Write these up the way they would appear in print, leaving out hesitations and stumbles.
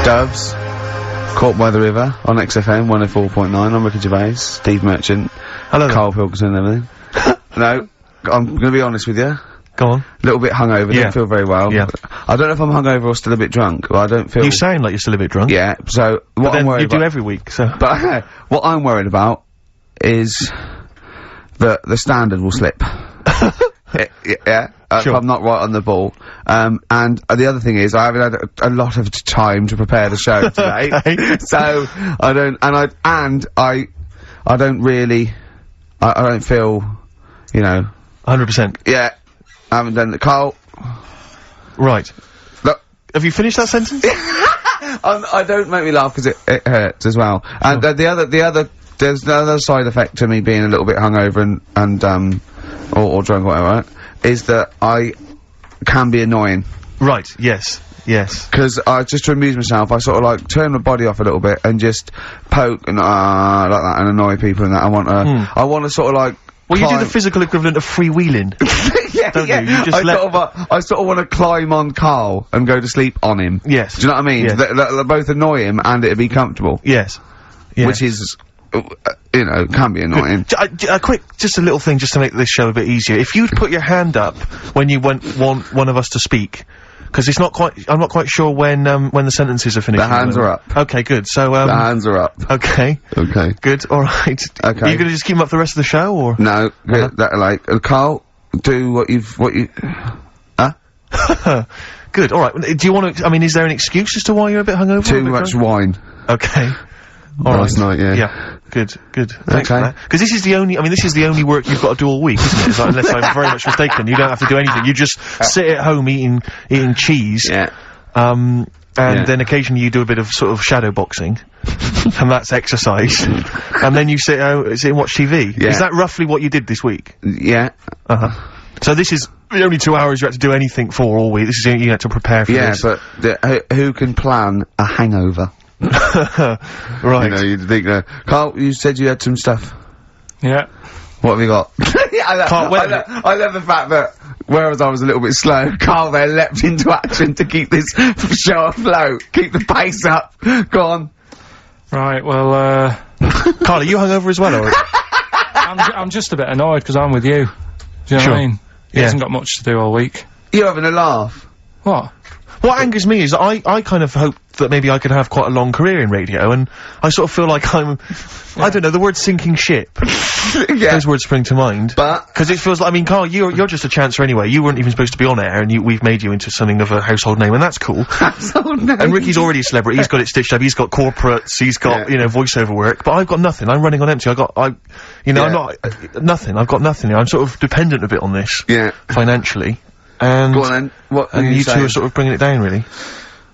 Doves, Caught by the River on XFM 104.9. I'm Ricky Gervais, Steve Merchant, hello, Carl Pilkington and everything. No, I'm gonna be honest with you. Go on. A little bit hungover, don't feel very well. Yeah. I don't know if I'm hungover or still a bit drunk, but I don't feel... You sound like you're still a bit drunk. Yeah, so what I'm worried about... you do every week, so... But what I'm worried about is that the standard will slip. Yeah. If I'm not right on the ball. And the other thing is, I haven't had a lot of time to prepare the show today. Okay. So, I don't really, I don't feel, you know... 100%. Yeah. I haven't done the... Carl. Right. Look. Have you finished that sentence? I don't make me laugh because it hurts as well. And there's another side effect to me being a little bit hungover and or drunk or whatever, right? Is that I can be annoying. Right, yes. Yes. Because just to amuse myself, I sort of like turn my body off a little bit and just poke and like that and annoy people and that. I want to sort of like... Well, you do the physical equivalent of freewheeling. Yeah, don't yeah. you? You just I sort of want to climb on Carl and go to sleep on him. Yes. Do you know what I mean? Yes. They'll both annoy him and it'd be comfortable. Yes. Yes. Which is... you know, can be annoying. Just a little thing just to make this show a bit easier. If you'd put your hand up when you want one of us to speak, because it's not quite, I'm not quite sure when the sentences are finished. The hands are up. Okay, good. So, the hands are up. Okay. Okay. Good, alright. Okay. Are you gonna just keep them up for the rest of the show, or? No, Carl, do what you... Huh? Good, alright. Do you want to, I mean, is there an excuse as to why you're a bit hungover? Too much wine. Okay. Last night, yeah. Yeah. Good. Thanks for that. Because this is the only work you've got to do all week, isn't it? It's like, unless I'm very much mistaken, you don't have to do anything. You just sit at home eating cheese. Yeah. And then occasionally you do a bit of sort of shadow boxing. And that's exercise. And then you sit and watch TV. Yeah. Is that roughly what you did this week? Yeah. So this is the only 2 hours you had to do anything for all week. This is you had to prepare for this. Yeah, but who can plan a hangover? Right. You know, you'd think, Carl, you said you had some stuff. Yeah. What have you got? Yeah, I love the fact that, whereas I was a little bit slow, Carl there leapt into action to keep this show afloat, keep the pace up. Go on. Right, well, Carl, are you hungover as well, or? I'm just a bit annoyed because I'm with you. Do you know what I mean? He hasn't got much to do all week. You're having a laugh. What? What angers me is I kind of hope that maybe I could have quite a long career in radio, and I sort of feel like I'm, I don't know, the word sinking ship. Yeah. Those words spring to mind. But... Because it feels like, I mean, Carl, you're just a chancer anyway. You weren't even supposed to be on air, and we've made you into something of a household name, and that's cool. Household name? And Ricky's already a celebrity. He's got it stitched up. He's got corporates. He's got, you know, voiceover work. But I've got nothing. I'm running on empty. I'm not, nothing. I've got nothing. I'm sort of dependent a bit on this. Yeah. Financially. And... Go on then. What and you two are sort of bringing it down, really.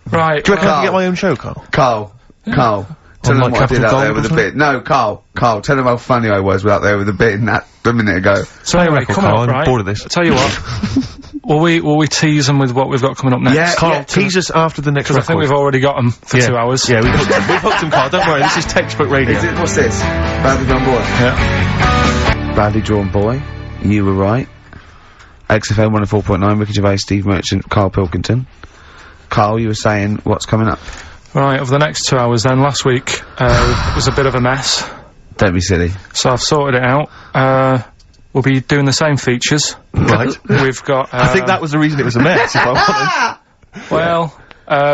Right. Do you reckon I can get my own show, Carl? Carl. Tell them what I did out there with a bit. No, Carl, tell them how funny I was out there with a bit in that a minute ago. So anyway, come on, I'm bored of this. I'll tell you what. will we tease them with what we've got coming up next? Yeah, Carl, tease us after the next record. I think we've already got them for 2 hours. Yeah, we've hooked them, Carl. Don't worry, this is textbook radio. What's this? Badly Drawn Boy? Yeah. Badly Drawn Boy. You were right. XFM 104.9, Ricky Gervais, Steve Merchant, Carl Pilkington. Carl, you were saying what's coming up? Right, over the next 2 hours then, last week, was a bit of a mess. Don't be silly. So I've sorted it out. We'll be doing the same features. Right. We've got, I think that was the reason it was a mess, if I'm honest. Well,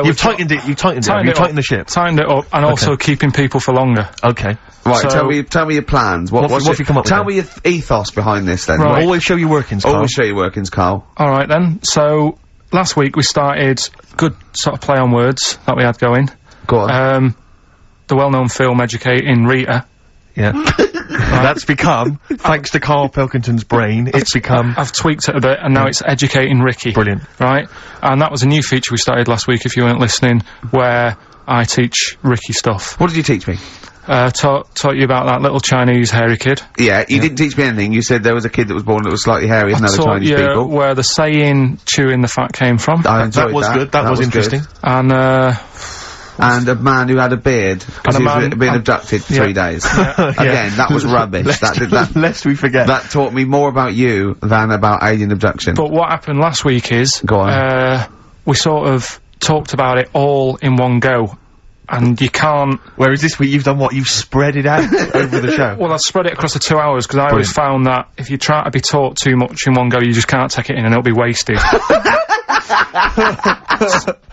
you've tightened it, you've tightened the ship. Tightened it up, and also keeping people for longer. Okay. Right, so tell me your plans. What have you come up with? Tell me your ethos behind this then. Right. Always show your workings, Carl. Always show your workings, Carl. Alright then, so, last week we started good sort of play on words that we had going. Go on. The well-known film Educating Rita. Yeah. That's become, thanks to Carl Pilkington's brain, it's become... I've tweaked it a bit, and now it's Educating Ricky. Brilliant. Right? And that was a new feature we started last week, if you weren't listening, where I teach Ricky stuff. What did you teach me? Taught you about that little Chinese hairy kid. Yeah, you didn't teach me anything. You said there was a kid that was born that was slightly hairy as other Chinese people. Where the saying chewing the fat came from. I enjoyed that. That was good. That was interesting. Good. And a man who had a beard because he was being abducted for 3 days. Again, that was rubbish. Lest we forget. That taught me more about you than about alien abduction. But what happened last week is, go on. we sort of talked about it all in one go. and you can't... Whereas this week you've done what? You've spread it out over the show. Well, I've spread it across the 2 hours, because I always found that if you try to be taught too much in one go, you just can't take it in and it'll be wasted.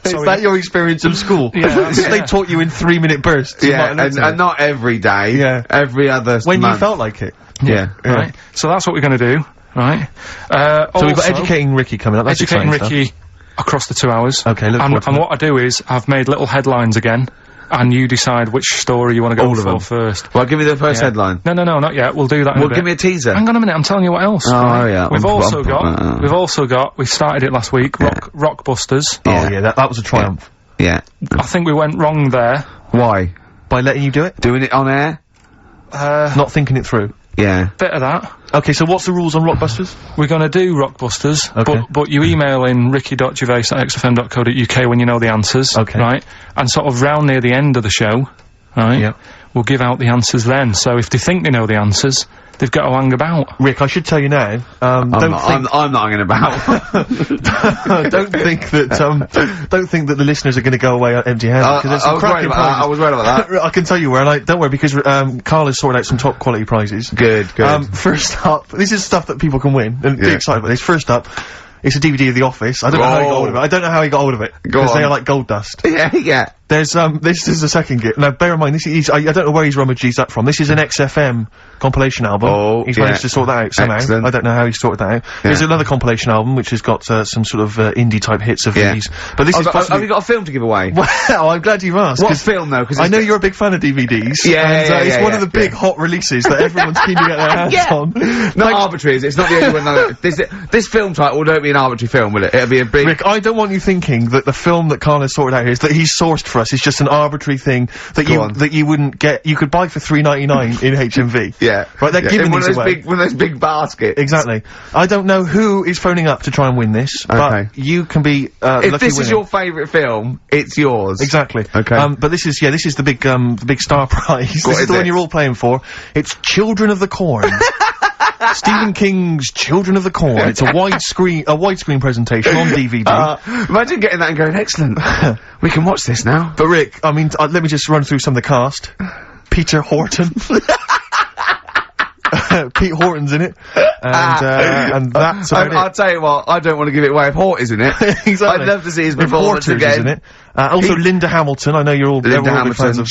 Is that your experience of school? Yeah. They taught you in 3-minute bursts. Yeah, and not every day. Yeah. Every other When month. you felt like it. Yeah. Right. So that's what we're gonna do, right? So we've got Educating Ricky coming up. That's Educating exciting Ricky across the 2 hours. Okay, look forward to and that. what I do is, I've made little headlines again, and you decide which story you want to go All of them. for first. Well, give me the first headline. No, not yet. We'll do that in a Well, bit. give me a teaser. Hang on a minute, I'm telling you what else. Oh, right? yeah. We've also got, we started it last week, Rockbusters. Oh yeah, that was a triumph. Yeah. I think we went wrong there. Why? By letting you do it? Doing it on air? Not thinking it through. Yeah. Bit of that. Okay, so what's the rules on Rockbusters? We're gonna do Rockbusters, Okay. but you email in ricky.gervais@xfm.co.uk when you know the answers. Okay. Right? And sort of round near the end of the show, right? Yep. We'll give out the answers then. So if they think they know the answers, they've got to hang about. Rick, I should tell you now, I'm not hanging about. don't think that the listeners are gonna go away empty-handed, because there's some cracking prizes. I was worried about that. I can tell you where, and don't worry, because, Carl has sorted out some top quality prizes. Good. First up, this is stuff that people can win, and be excited about this. First up, it's a DVD of The Office. I don't know how he got hold of it. I don't know how he got hold of it. Because they are like gold dust. Yeah. There's, this is the second gift. Now, bear in mind, this is, I don't know where he's rummaged these up from. This is an XFM compilation album. Oh, He's managed to sort that out somehow. Excellent. I don't know how he sorted that out. There's another compilation album, which has got, some sort of, indie-type hits of these. But this is possibly... Have you got a film to give away? Well, I'm glad you've asked. What film, though? Because I know you're a big fan of DVDs. It's one of the big hot releases that everyone's keen to get their hands on. Not arbitrary, is it? It's not the only one. No, this film title won't be an arbitrary film, will it? It'll be a big... Rick, I don't want you thinking that the film that Carl has sorted out here is that he's sourced for us is just an arbitrary thing that you wouldn't get. You could buy for $3.99 in HMV. Yeah. Right, they're giving these away. One of those big baskets. Exactly. I don't know who is phoning up to try and win this, but you can be if this is your favourite film, it's yours. Exactly. Okay. But this is the big star prize. This is the one you're all playing for. It's Children of the Corn. Stephen King's Children of the Corn. It's a widescreen presentation on DVD. Imagine getting that and going, excellent. We can watch this now. But Rick, I mean, let me just run through some of the cast. Peter Horton. Pete Horton's in it, and that's about it. I'll tell you what, I don't want to give it away if Hort is in it. Exactly. I'd love to see his performance again. In it. Also Linda Hamilton, I know you're all Linda big fans Hamilton, of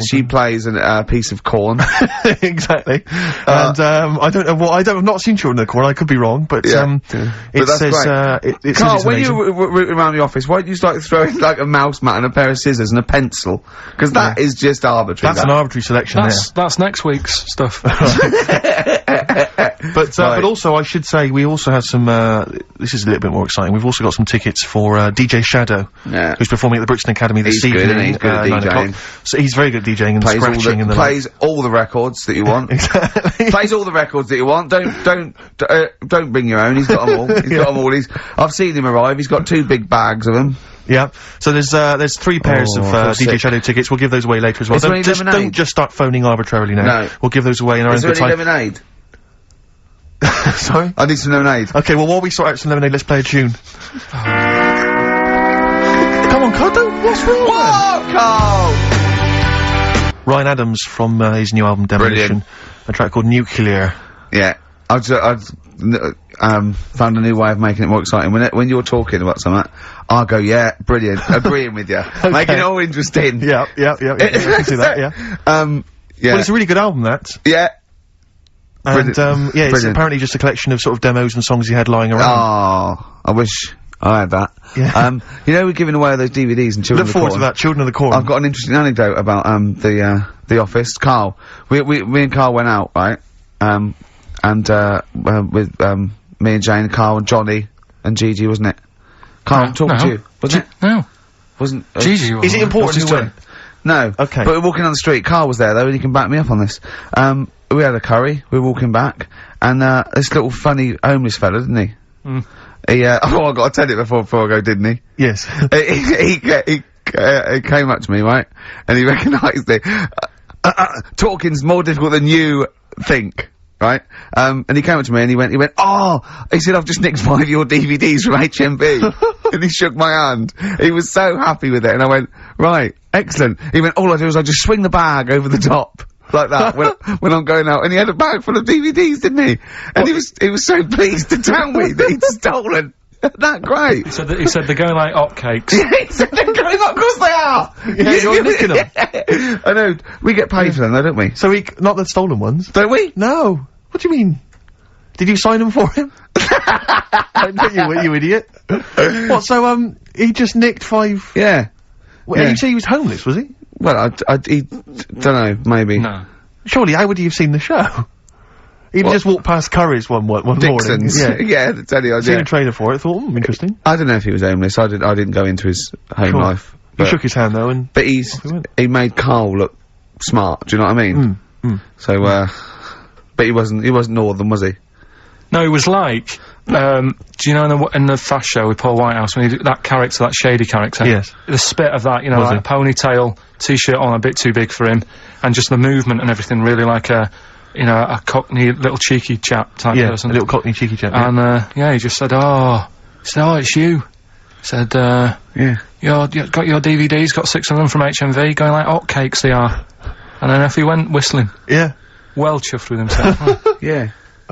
she plays a piece of corn. Exactly. And I don't know I've not seen Children of the Corn, I could be wrong, but it says, it Carl, says when you rooting around the office, why don't you start throwing like a mouse mat and a pair of scissors and a pencil? Because that is just arbitrary. That's an arbitrary selection That's next week's stuff. But also I should say we also have some, this is a little bit more exciting, we've also got some tickets for, DJ Shadow, who's performing at the Brixton Academy this evening. He's good at DJing. So he's very good at DJing and scratching and plays all the records that you want. Exactly. Plays all the records that you want. Don't bring your own. He's got them all. He's got them all. I've seen him arrive. He's got 2 big bags of them. Yeah. So there's 3 pairs of DJ Shadow tickets. We'll give those away later as well. Is there any lemonade? Don't just start phoning arbitrarily now. No. We'll give those away in our own good time. Is there any lemonade? Sorry? I need some lemonade. Okay, well while we sort out some lemonade, let's play a tune. Come on, Carl, what's wrong? Whoa, Carl! Ryan Adams from his new album Demolition. Brilliant. A track called Nuclear. Yeah. I've found a new way of making it more exciting. When you're talking about something, I'll go, yeah, brilliant, agreeing with you. Okay. Making it all interesting. Yeah, I can see that, yeah. Yeah. Well, it's a really good album, that. Yeah. And, it's apparently just a collection of sort of demos and songs he had lying around. Oh, I wish I had that. Yeah. You know, we're giving away those DVDs and Children of the Corn. Look forward to that, Children of the Corn. I've got an interesting anecdote about, the Office. Carl, me and Carl went out, right? With, me and Jane, Carl and Johnny and Gigi, wasn't it? Carl, I'm talking to you. Wasn't it? No. Wasn't, Gigi Is it important who went? No. Okay. But we're walking down the street, Carl was there though, and he can back me up on this. We had a curry, we were walking back, and, this little funny homeless fella, didn't he? Mm. He, oh, I gotta tell it before I go, didn't he? Yes. he came up to me, right? And he recognised it. Talking's more difficult than you think. right? And he came up to me and he went, he said, I've just nicked 5 of your DVDs from HMV. And he shook my hand. He was so happy with it. And I went, right, excellent. He went, all I do is I just swing the bag over the top. Like that, when I'm going out. And he had a bag full of DVDs, didn't he? And he was so pleased to tell me that he'd stolen. That great. He said they're going like hotcakes. Yeah, he said they're going like, of course they are! Yeah, you're nicking them. I know, we get paid for them though, don't we? So not the stolen ones? Don't we? No. What do you mean? Did you sign them for him? you idiot. What, so, he just nicked 5? Yeah. Well, you say he was homeless, was he? Well, he don't know, maybe. No. Surely, how would he have seen the show? He'd just walked past Curry's one Dixon's. morning. Yeah, that's any idea. Seen a trailer for it, thought, interesting. I don't know if he was homeless, I didn't go into his home life. He shook his hand though, but he made Carl look smart, do you know what I mean? So, but he wasn't northern, was he? No, he was like, do you know in the Fast Show with Paul Whitehouse, when he did that character, that shady character? Yes. The spit of that, you know, like a ponytail, t-shirt on, a bit too big for him, and just the movement and everything, really like a cockney, little cheeky chap type person. A little cockney cheeky chap. And, he just said, it's you. He said, you've got your DVDs, got 6 of them from HMV, going like hotcakes they are. And then off he went, whistling. Yeah. Well chuffed with himself. Yeah.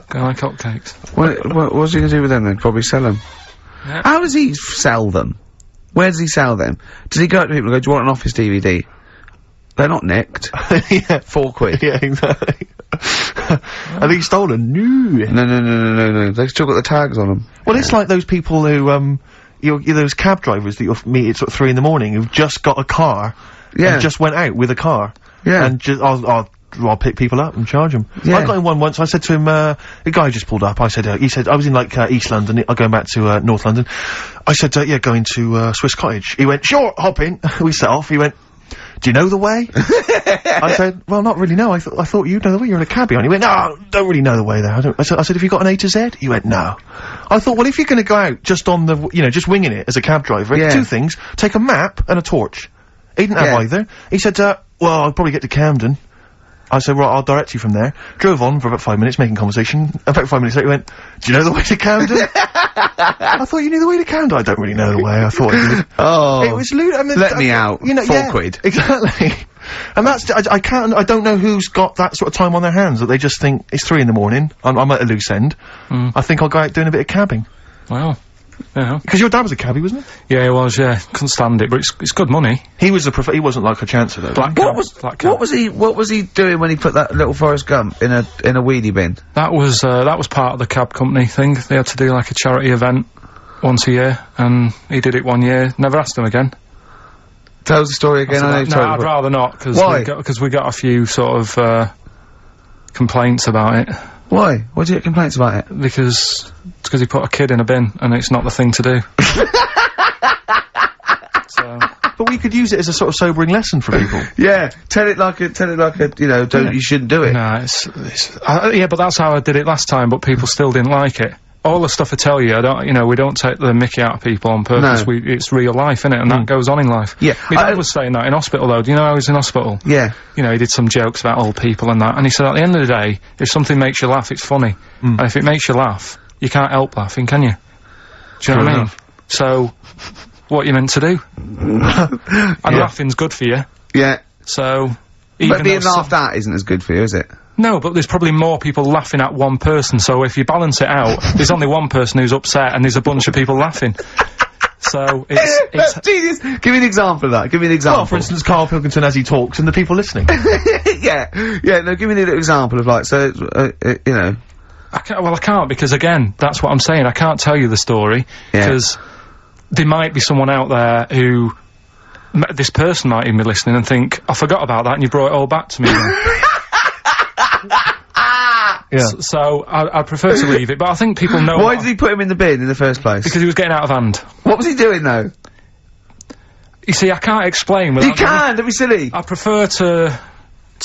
Going like hotcakes. What was he gonna do with them then? Probably sell them. Yeah. How does he sell them? Where does he sell them? Does he go up to people and go, do you want an office DVD? They're not nicked. Yeah. 4 quid. Yeah, exactly. Are these stolen? No. No. They've still got the tags on them. Well, it's like those people who, those cab drivers that you'll meet at sort of 3 in the morning who've just got a car. Yeah. And just went out with a car. Yeah. And just, I'll pick people up and charge them. Yeah. I got in one once, I said to him, the guy just pulled up, he said, I was in like, East London, going back to, North London. I said, going to, Swiss Cottage. He went, sure, hop in. We set off, he went, do you know the way? I said, well, not really, no, I thought you'd know the way, you're in a cabbie. And he went, no, don't really know the way there. I said, have you got an A to Z? He went, no. I thought, well, if you're gonna go out just on the, just winging it as a cab driver, 2 things, take a map and a torch. He didn't have either. He said, well, I'll probably get to Camden. I said, right, I'll direct you from there. Drove on for about 5 minutes, making conversation. About 5 minutes later, he went, do you know the way to Camden? I thought you knew the way to Camden. I don't really know the way. I thought I did. Oh. It was lewd. I mean, let me out. 4 quid. Exactly. And that's, I don't know who's got that sort of time on their hands, that they just think, it's 3 in the morning, I'm at a loose end. I think I'll go out doing a bit of cabbing. Wow. Yeah. Because your dad was a cabbie, wasn't he? Yeah, he was, couldn't stand it, but it's good money. He was he wasn't like a chancer though. What was he doing when he put that little Forrest Gump in a weedy bin? That was part of the cab company thing. They had to do like a charity event once a year, and he did it 1 year, never asked him again. Tell us the story again. No, I'd rather not, because we got a few sort of, complaints about it. Why? Why did you get complaints about it? Because he put a kid in a bin, and it's not the thing to do. So. But we could use it as a sort of sobering lesson for people. Yeah, tell it like a, you shouldn't do it. No, yeah, but that's how I did it last time, but people still didn't like it. All the stuff I tell you, we don't take the mickey out of people on purpose. No. It's real life, innit? And that goes on in life. Yeah. My dad was saying that in hospital, though. Do you know I was in hospital? Yeah. He did some jokes about old people and that, and he said at the end of the day, if something makes you laugh, it's funny. And if it makes you laugh, you can't help laughing, can you? Do you know what I mean? So, what you meant to do? And laughing's good for you. Yeah. So, but being laughed at isn't as good for you, is it? No, but there's probably more people laughing at one person, so if you balance it out, there's only one person who's upset and there's a bunch of people laughing. So, it's genius. Give me an example of that. Give me an example. Well, for instance, Carl Pilkington as he talks and the people listening. Yeah, no, give me an example of like, so, I can't, because again, that's what I'm saying, I can't tell you the story, because there might be someone out there who, this person might even be listening and think, I forgot about that and you brought it all back to me then. So I prefer to leave it, but I think people know. Why did he put him in the bin in the first place? Because he was getting out of hand. What was he doing though? You see, I can't explain without. You can, don't be silly. I prefer to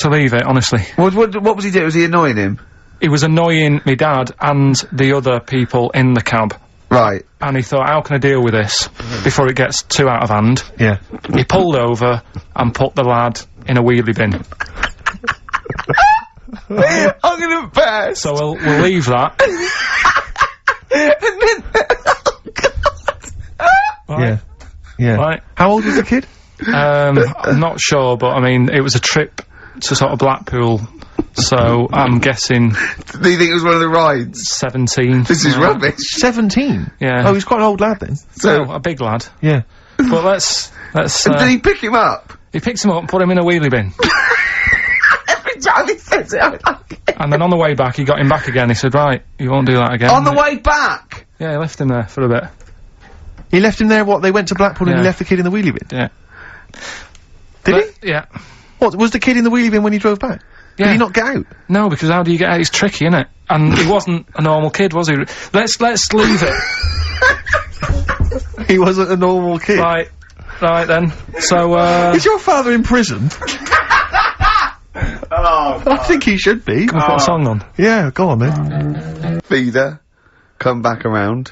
leave it, honestly. What was he doing? Was he annoying him? He was annoying me dad and the other people in the cab. Right. And he thought, how can I deal with this before it gets too out of hand? Yeah. He pulled over and put the lad in a wheelie bin. I'm gonna burst. So we'll leave that. And then, Right. Yeah. Right. How old was the kid? I'm not sure, but I mean, it was a trip to sort of Blackpool, so I'm guessing. Do you think it was one of the rides? 17. This is rubbish. 17? Yeah. Oh, he's quite an old lad then. So a big lad. Yeah. But let's. And did he pick him up? He picks him up and put him in a wheelie bin. Every time he says it, I like it. And then on the way back, he got him back again. He said, right, you won't do that again. On the way back? Yeah, he left him there for a bit. He left him there, what, they went to Blackpool and he Yeah. left the kid in the wheelie bin? Yeah. Did he? Yeah. What, was the kid in the wheelie bin when he drove back? Yeah. Did he not get out? No, because how do you get out? It's tricky, innit? And he wasn't a normal kid, was he? Let's leave it. He wasn't a normal kid. Right then. So, Is your father in prison? I think he should be. Can we put a song on? Yeah, go on then. Feeder, come back around.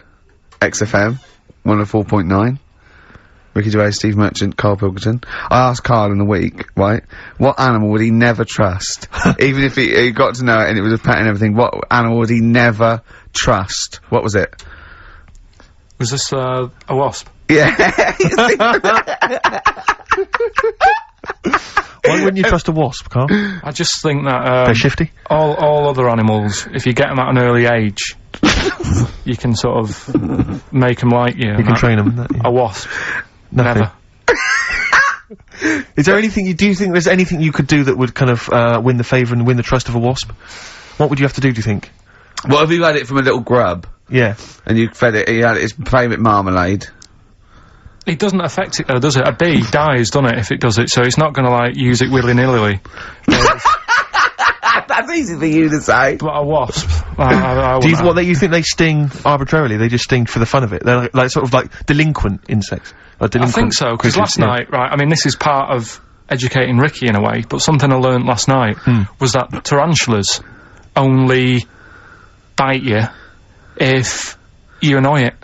XFM, 104.9. Ricky Gervais, Steve Merchant, Carl Pilkington. I asked Carl in the week, right, what animal would he never trust? Even if he got to know it and it was a pet and everything, what animal would he never trust? What was it? Was this, a wasp? Yeah. Why wouldn't you trust a wasp, Carl? I just think that, They're shifty? all other animals, if you get them at an early age, you can sort of make them like you. You can train them. A wasp. Nothing. Never. Is there anything do you think there's anything you could do that would kind of, win the favour and win the trust of a wasp? What would you have to do you think? What if you had it from a little grub? Yeah. And you fed it, he had its favourite marmalade. It doesn't affect it though, does it? A bee dies, doesn't it, if it does it, so it's not gonna, like, use it willy-nilly. That's easy for you to say. But a wasp, Do you think they sting arbitrarily? They just sting for the fun of it? They're like sort of like delinquent insects? I think so, because last night, right, I mean, this is part of educating Ricky in a way, but something I learnt last night was that tarantulas only bite you if you annoy it.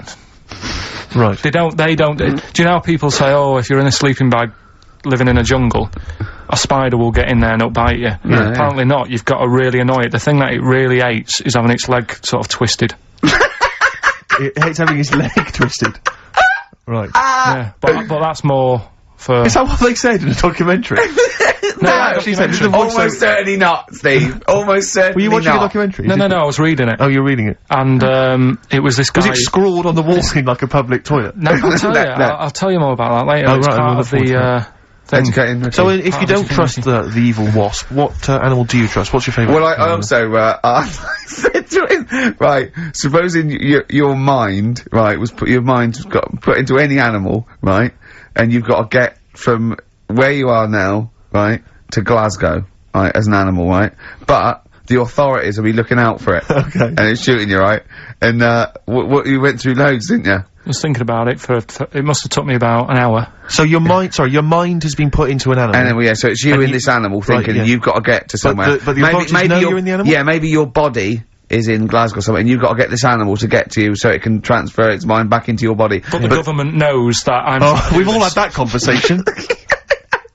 Right. They don't, do you know how people say, oh, if you're in a sleeping bag living in a jungle, a spider will get in there and it'll bite you? Yeah, apparently not, you've got to really annoy it. The thing that it really hates is having its leg sort of twisted. It hates having his leg twisted. Right. Yeah, but that's more for... Is that what they said in a documentary? No, actually said, this is the voice almost certainly not, Steve. Almost certainly Were you watching not. a documentary? No, I was reading it. Oh, you're reading it. And, it was this guy... Was it scrawled on the wall in like a public toilet? No, I'll tell you. No. I'll tell you more about that later. Oh, It's right, part I'm of the, thing. Educating Ricky. So, if you Part don't of the trust the evil wasp, what animal do you trust? What's your favourite? Well, I also, I said to him, right, supposing your mind, right, your mind got put into any animal, right, and you've got to get from where you are now, right, to Glasgow, right, as an animal, right, but the authorities will be looking out for it. Okay. And it's shooting you, right, and, what you went through loads, didn't you? I was thinking about it for it must have took me about an hour. So your mind has been put into an animal. And then, yeah, so it's you and this animal thinking yeah. you've got to get to somewhere. But the authorities know you're in the animal? Yeah, maybe your body is in Glasgow somewhere and you've got to get this animal to get to you so it can transfer its mind back into your body. But the government knows that I'm... Oh, we've all had that conversation.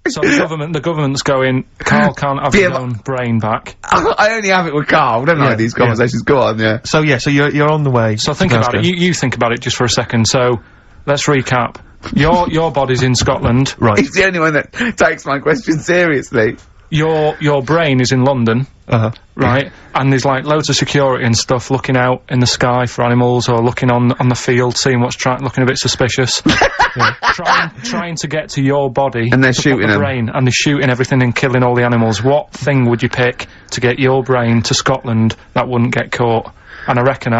So the government's going, Carl can't have his own brain back. I only have it with Carl, don't I, these conversations. Go on, yeah. So you're on the way. So think about it, you think about it just for a second, so, let's recap. Your body's in Scotland. Right. He's the only one that takes my question seriously. Your brain is in London. Right? And there's like loads of security and stuff looking out in the sky for animals or looking on the field, seeing what's looking a bit suspicious. Trying to get to your body. And they're shooting the brain, and they're shooting everything and killing all the animals. What thing would you pick to get your brain to Scotland that wouldn't get caught? And I reckon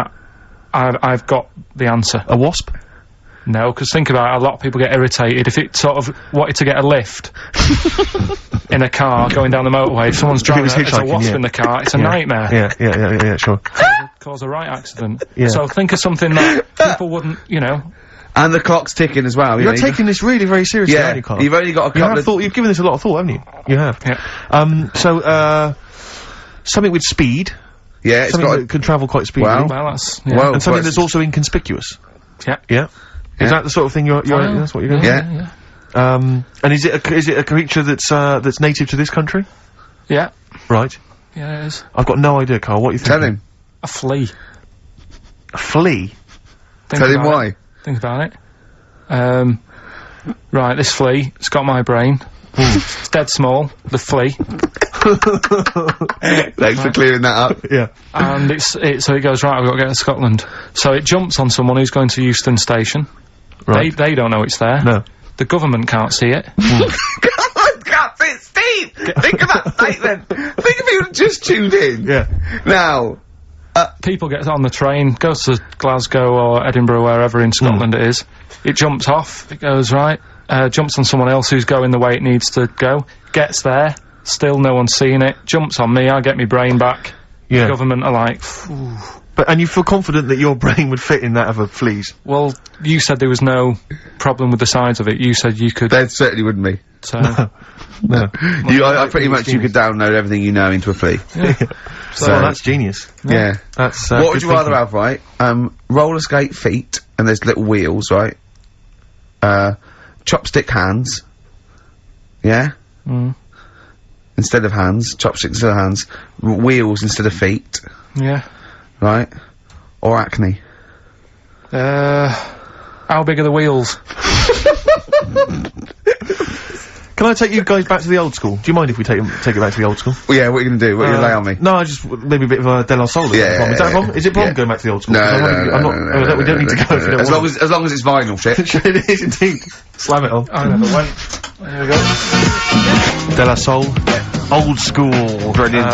I've got the answer. A wasp? No, because think about it, a lot of people get irritated if it sort of wanted to get a lift in a car going down the motorway. If someone's driving there's a wasp in the car, it's a nightmare. Yeah, sure. Cause a right accident. Yeah. So think of something that people wouldn't, you know. And the clock's ticking as well. You're taking this really very seriously, aren't you, Carl? You've only got a couple you've given this a lot of thought, haven't you? You have. Yeah. So, something with speed. Yeah, it's something got that can travel quite speedily. Well, that's... Yeah. Well, and something that's also inconspicuous. Yeah. Yeah. Is that the sort of thing that's what you're going Yeah. And is it a creature that's native to this country? Yeah. Right. Yeah, it is. I've got no idea, Carl. What are you thinking? Tell him. A flea. A flea? Tell him why. Think about it. Right, this flea, it's got my brain. It's dead small, the flea. Thanks for clearing that up. Yeah. And so it goes, right, I've got to get to Scotland. So it jumps on someone who's going to Euston Station. Right. They don't know it's there. No. The government can't see it. Can't see it, Steve! Think of that statement! Think if you just tuned in. Yeah. Now, People get on the train, goes to Glasgow or Edinburgh, wherever in Scotland it is. It jumps off, it goes right, jumps on someone else who's going the way it needs to go, gets there, still no one's seen it, jumps on me, I get my brain back. Yeah. The government are like, phew. And you feel confident that your brain would fit in that of a flea's? Well, you said there was no problem with the size of it, you said you could... there certainly wouldn't be. So... No. I pretty much, you could download everything you know into a flea. Yeah. So that's genius. Yeah. That's, what would good you rather thinking. have, right? Roller skate feet, and there's little wheels, right? Chopstick hands. Yeah? Instead of hands, chopsticks instead of hands, wheels instead of feet, Yeah. right? Or acne. How big are the wheels? Can I take you guys back to the old school? Do you mind if we take it back to the old school? Well, yeah, what are you gonna do? What are you gonna lay on me? No, I just maybe a bit of De La Soul. Is that a problem? Is it a problem going back to the old school? No, 'Cause no, we don't need to go if you don't as want long as it's vinyl shit. It is indeed. Slam it on. I never went. There we go. De La Soul. Old school. Brilliant.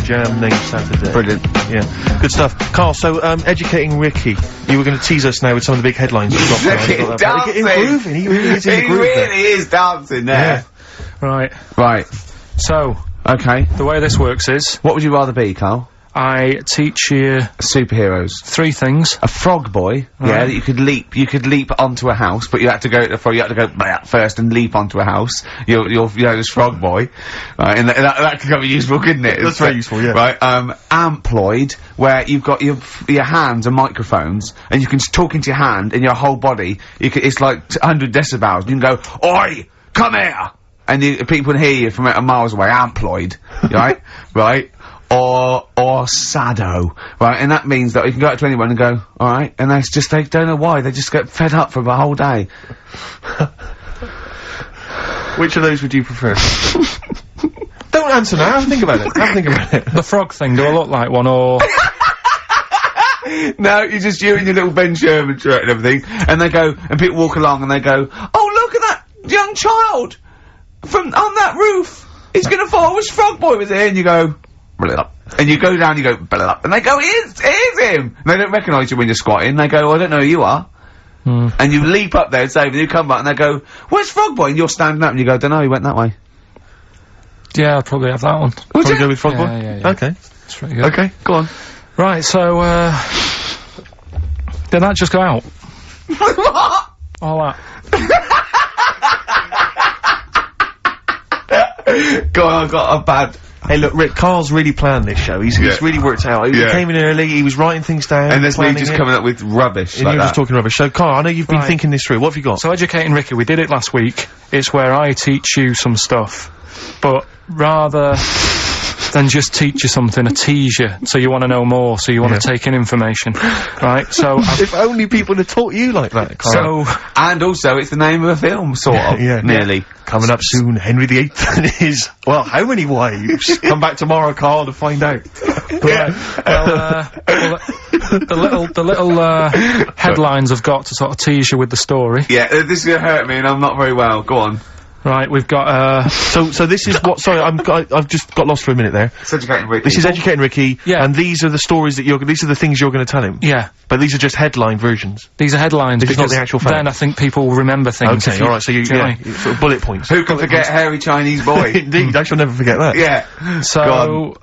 Jam named Saturday. Brilliant. Yeah. Good stuff. Carl, so, educating Ricky. You were going to tease us now with some of the big headlines you've got. Look at He's grooving. He really is in the groove there. He really is dancing there. Right. Right. So, Okay. the way this works is, What would you rather be, Carl? I teach you Superheroes. 3 things. A frog boy, yeah, that you could leap onto a house, but you had to go first and leap onto a house. You're this frog boy, right, and that could be useful, couldn't it? That's very useful, yeah. Right, amploid, where you've got your hands are microphones, and you can talk into your hand and your whole body, it's like 100 decibels, you can go, "Oi, come here!" And people can hear you from miles away, amploid, right? Right? Or sado, right? And that means that you can go out to anyone and go, alright, and they don't know why, they just get fed up for the whole day. Which of those would you prefer? Don't answer now, have a think about it. The frog thing, do I look like one, or... No, you're just you in your little Ben Sherman shirt and everything, and they go, and people walk along and they go, "Oh, look at that young child on that roof, he's gonna fall, I wish Frog Boy was here," and you go, "Blah." And you go down, you go, "Blah," and they go, here's him! And they don't recognise you when you're squatting, they go, "I don't know who you are." And you leap up there and say, and you come back and they go, "Where's Frog Boy?" And you're standing up and you go, "Dunno, he went that way." Yeah, I'd probably have that one. Would Probably you? go with Frog Boy? Yeah. Okay. That's pretty good. Okay, go on. Right, so, did that just go out? What? All that. Go on, I've got a bad... Hey, look, Rick, Carl's really planned this show. He's really worked out. He came in early, he was writing things down. And there's me planning just it, coming up with rubbish and like you're that. just talking rubbish. So, Carl, I know you've been thinking this through. What have you got? So, Educating Ricky, we did it last week. It's where I teach you some stuff, but rather than just teach you something, I tease you, so you want to know more, so you want to take in information, right? So, if only people had taught you like that, Carl. so, And also, it's the name of a film, sort of. Nearly. Coming up soon, Henry VIII and his, well, how many wives? Come back tomorrow, Carl, to find out. the little headlines I've got to sort of tease you with the story. Yeah, this is gonna hurt me and I'm not very well. Go on. Right, we've got, So this is what, sorry, I've just got lost for a minute there. It's Educating Ricky. This is Educating Ricky, Yeah. and these are the stories that these are the things you're gonna tell him. yeah, But these are just headline versions. these are headlines, This is not because the actual fact. then I think people will remember things. Okay, alright, so you, do you know what I mean? sort of bullet points. Who can forget Hairy Chinese Boy? Indeed, I shall never forget that. Yeah. So,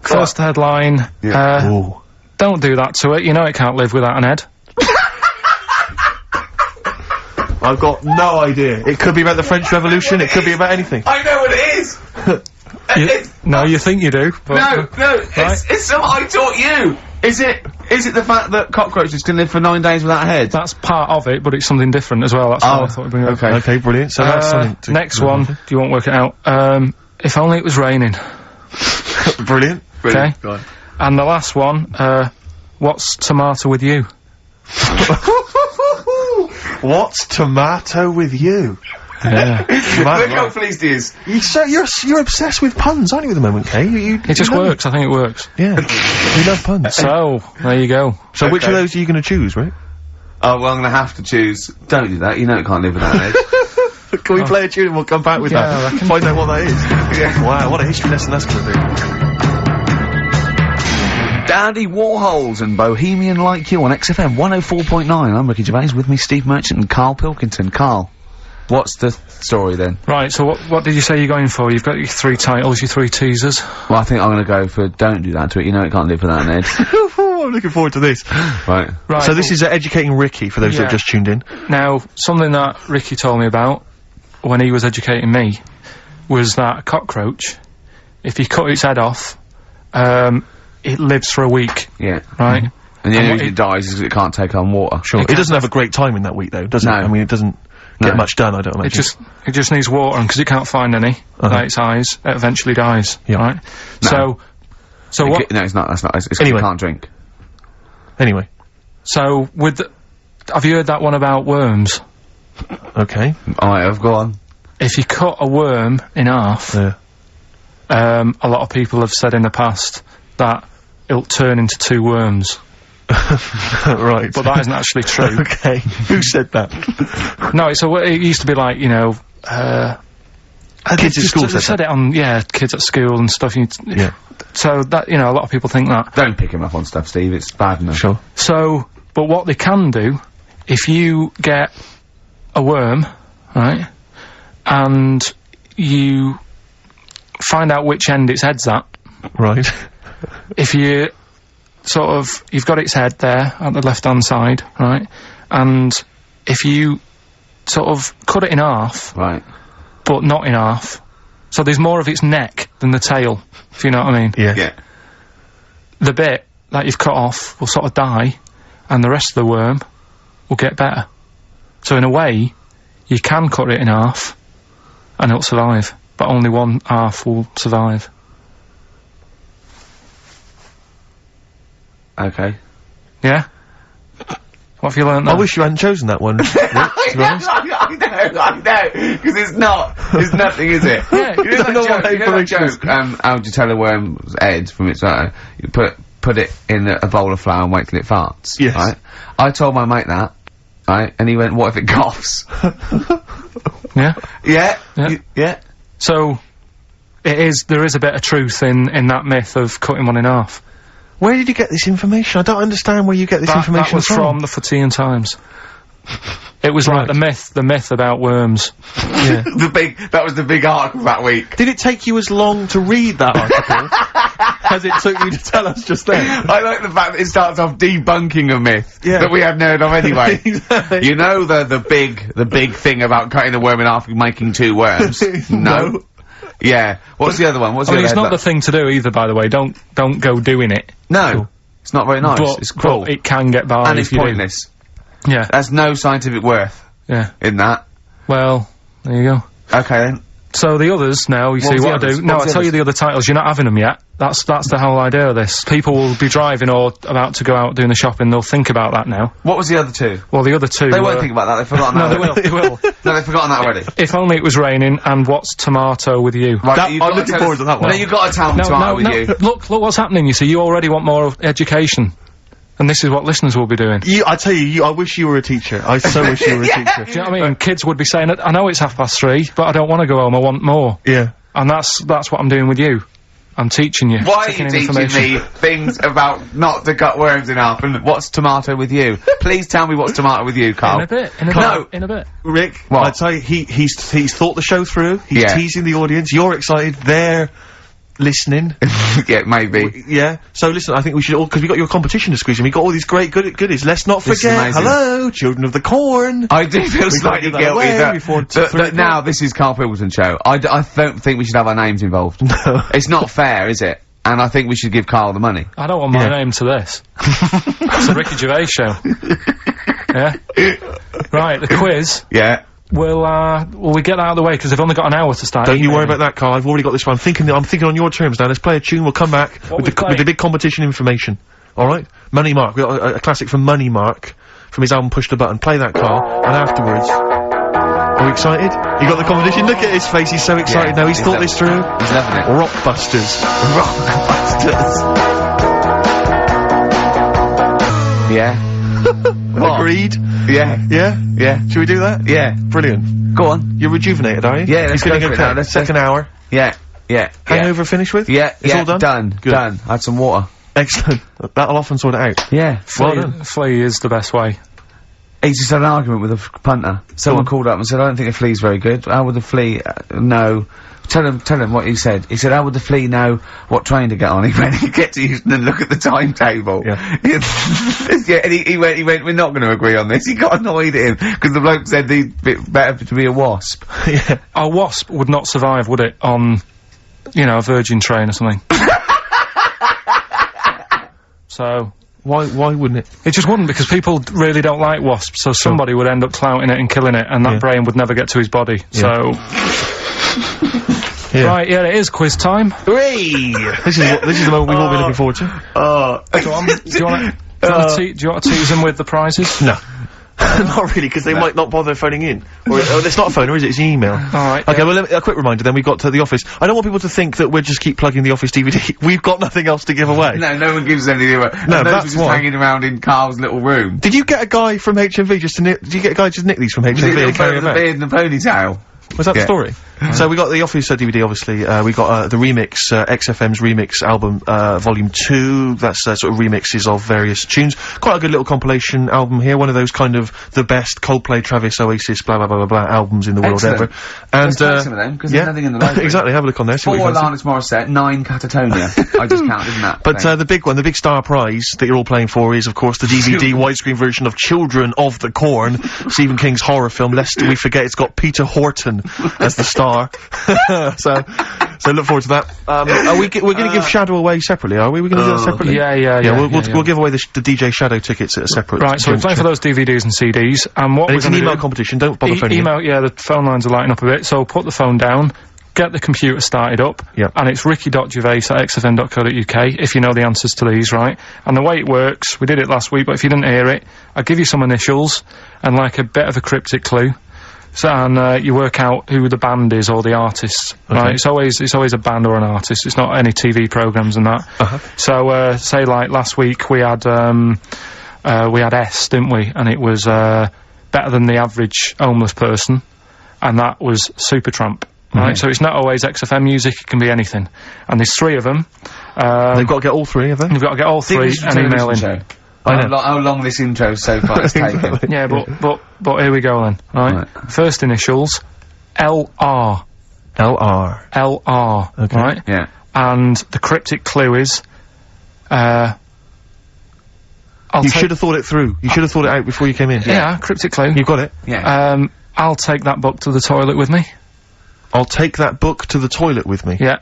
first headline, Ooh. don't do that to it, you know it can't live without an head. I've got no idea. It could be about the French Revolution, it could be about anything. I know what it is! No, you think you do, but... No, it's something I taught you! Is it the fact that cockroaches can live for 9 days without a head? That's part of it, but it's something different as well, that's why I thought we'd bring it up. Okay, brilliant. So that's something to next one, do you want to work it out? If only it was raining. Brilliant. Okay. Go on. And the last one, what's tomato with you? What's tomato with you? Yeah. Look how pleased he is. You're obsessed with puns, aren't you, at the moment, Kay? It just works. I think it works. Yeah. We love puns. So, there you go. So which of those are you going to choose, Rick? Oh, well, I'm gonna have to choose. Don't do that. You know it can't live without Ed. Can we play a tune and we'll come back with that? Find out what that is. Yeah. Wow, what a history lesson that's going to be. Dandy Warhols and Bohemian Like You on XFM 104.9. I'm Ricky Gervais, with me Steve Merchant and Carl Pilkington. Carl, what's the story then? Right, so what did you say you're going for? You've got your 3 titles, your 3 teasers. Well, I think I'm gonna go for Don't Do That to It. You know it can't live without an Ed. I'm looking forward to this. Right. So this is educating Ricky, for those that have just tuned in. Now, something that Ricky told me about when he was educating me was that a cockroach, if you cut its head off, it lives for a week. Yeah. Right? And the only reason it dies is because it can't take on water. Sure. It doesn't have a great time in that week, though, does it? I mean, it doesn't get much done, I don't imagine. It just needs water, and because it can't find any, like its eyes, it eventually dies. Yeah. Right? No. So what? No, it's not. That's not. It's anyway. You can't drink. Anyway. So, have you heard that one about worms? Okay. I have, go on. If you cut a worm in half, a lot of people have said in the past that it'll turn into 2 worms. Right. But that isn't actually true. Okay. Who said that? No, it used to be like, you know, kids at school said it on, kids at school and stuff. So that, you know, a lot of people think that. Don't pick him up on stuff, Steve, it's bad enough. Sure. So, but what they can do, if you get a worm, right, and you find out which end its head's at. Right. If you you've got its head there at the left-hand side, right, and if you sort of cut it in half. Right. But not in half. So there's more of its neck than the tail, if you know what I mean. Yeah. The bit that you've cut off will sort of die, and the rest of the worm will get better. So in a way, you can cut it in half, and it'll survive, but only one half will survive. Okay. Yeah? What have you learned there? I wish you hadn't chosen that one, Rick, to be honest. I know, because it's nothing, is it? Yeah, you know that joke, how would you tell a worm's head from its you put it in a bowl of flour and wait till it farts. Yes. Right? I told my mate that, right, and he went, what if it coughs? Yeah? Yeah? Yeah. So, there is a bit of truth in that myth of cutting one in half. Where did you get this information? I don't understand where you get this information that was from the Fortean Times. It was like the myth about worms. Yeah. That was the big article that week. Did it take you as long to read that article as it took you to tell us just then? I like the fact that it starts off debunking a myth that we hadn't heard of anyway. Exactly. You know the big thing about cutting a worm in half and making 2 worms? No. Yeah. What's the other one? What's the other it's not the thing to do either, by the way. Don't go doing it. No. Cool. It's not very nice. But, it's cruel. But it can get by and if it's you pointless. Do. Yeah. There's no scientific worth in that. Well, there you go. Okay then. So the others now, you see what I do. No, I'll tell you the other titles. You're not having them yet. That's the whole idea of this. People will be driving or about to go out doing the shopping. They'll think about that now. What was the other 2? Well, the other 2. They won't think about that. They've forgotten that. No, they will. No, they've forgotten that already. If only it was raining, and what's tomato with you? Right, I'm looking forward to that one. No, you've got to tell them tomato with you. Look what's happening. You see, you already want more education. And this is what listeners will be doing. I tell you, I wish you were a teacher. I so wish you were a teacher. Do you know what I mean? Kids would be saying, I know it's 3:30, but I don't want to go home, I want more. Yeah. And that's what I'm doing with you. I'm teaching you. Why are you teaching me things about not to cut worms in half and what's tomato with you? Please tell me what's tomato with you, Carl. In a bit. Rick, what? I tell you, he's thought the show through, he's teasing the audience, you're excited, they're listening. Yeah, maybe. Yeah. So listen, I think we should all, because we got your competition to squeeze in, we got all these great goodies. Let's not forget, hello, Children of the Corn. I do feel slightly guilty that now this is Carl Pilkington's show. I don't think we should have our names involved. No. It's not fair, is it? And I think we should give Carl the money. I don't want my name to this. It's a Ricky Gervais show. Yeah? Right, the quiz. Yeah. will we get that out of the way, because they've only got an hour to start. Don't you worry about that, Carl. I've already got this one. I'm thinking on your terms now. Let's play a tune. We'll come back with the big competition information. Alright? Money Mark. We've got a classic from Money Mark, from his album Push the Button. Play that, Carl, and afterwards... Are you excited? You got the competition? Look at his face, he's so excited now. He's thought this through. He's loving it. Rockbusters. Rockbusters. Yeah. Agreed? Yeah. Yeah? Yeah. Should we do that? Yeah. Brilliant. Go on. You're rejuvenated, are you? Yeah, let's You're go feeling for it okay? now. Second hour. Yeah. Yeah. Hangover finished with? Yeah. It's all done? Done. Good. Done. I had some water. Excellent. That'll often sort it out. Yeah. Well done. Flea is the best way. He just had an argument with a punter. Someone called up and said, I don't think a flea's very good. How would the flea know? Tell him what he said. He said, how would the flea know what train to get on? He went, he gets to Euston and look at the timetable. Yeah. Yeah, and he went, we're not going to agree on this. He got annoyed at him, because the bloke said he'd be better to be a wasp. Yeah. A wasp would not survive, would it, on, you know, a Virgin train or something? So... Why wouldn't it? It just wouldn't, because people really don't like wasps, so somebody would end up clouting it and killing it, and that brain would never get to his body, so... Right, yeah, it is quiz time. Hooray! This is the moment we've all been looking forward to. Go on. Do you want to tease them with the prizes? No. Not really, because they might not bother phoning in. Or, it's not a phone, or is it? It's an email. Alright. Okay, well, a quick reminder then, we've got to the office. I don't want people to think that we'll just keep plugging the office DVD. We've got nothing else to give away. No one gives anything away. No, that's why. Hanging around in Carl's little room. Did you get a guy from HMV just to nick, did you get a guy just nick these from HMV and carry them out? The beard and the ponytail. Was that the story? So we got the Office DVD, obviously. We got the remix, XFM's remix album, volume 2. That's sort of remixes of various tunes. Quite a good little compilation album here. One of those kind of the best Coldplay, Travis, Oasis, blah blah blah blah blah albums in the world ever. And let's take some of them, because there's nothing in the library. Exactly. Have a look on there. See 4 Alanis Morissette, 9 Catatonia. I just counted, didn't that? But the big one, the big star prize that you're all playing for is, of course, the DVD widescreen version of Children of the Corn, Stephen King's horror film. Lest we forget, it's got Peter Horton as the star. so look forward to that. We're going to give Shadow away separately, are we? We're going to do that separately? Yeah. We'll give away the DJ Shadow tickets at a separate... Right, so we're playing for those DVDs and CDs, and what it's an email competition, don't bother phoning email, yeah, the phone lines are lighting up a bit, so put the phone down, get the computer started up, and it's ricky.gervais@xfm.co.uk, if you know the answers to these, right? And the way it works, we did it last week, but if you didn't hear it, I'll give you some initials, and like a bit of a cryptic clue. So, and you work out who the band is or the artist, right? It's always a band or an artist. It's not any TV programs and that. So, say like last week we had S, didn't we? And it was better than the average homeless person, and that was Supertramp, right? So it's not always XFM music; it can be anything. And there's 3 of them. They've got to get all 3 of them. You've got to get all 3 and email in. How long this intro so far has taken. Yeah, but here we go then, right? First initials, LR. LR. LR, okay. Right? Yeah. And the cryptic clue is, you should have thought it through. You should have thought it out before you came in. Yeah, cryptic clue. You've got it? Yeah. I'll take that book to the toilet with me. I'll take that book to the toilet with me. Yeah.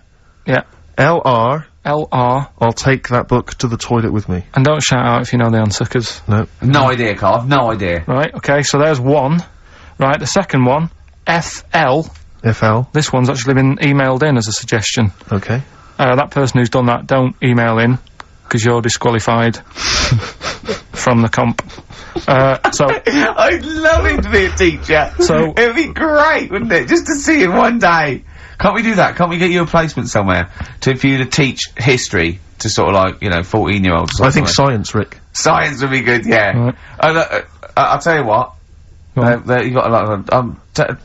LR. LR. I'll take that book to the toilet with me. And don't shout out if you know the answer, 'cause... No idea, Carl. No idea. Right, okay, so there's 1. Right, the second one, FL. FL. This one's actually been emailed in as a suggestion. Okay. That person who's done that, don't email in, 'cause you're disqualified from the comp. So... I'd love him to be a teacher. So... It'd be great, wouldn't it? Just to see him one day. Can't we do that? Can't we get you a placement somewhere for you to teach history to sort of like, you know, 14-year-olds? I think science, Rick. Science would be good, yeah. Right. I'll tell you what. You got a lot of...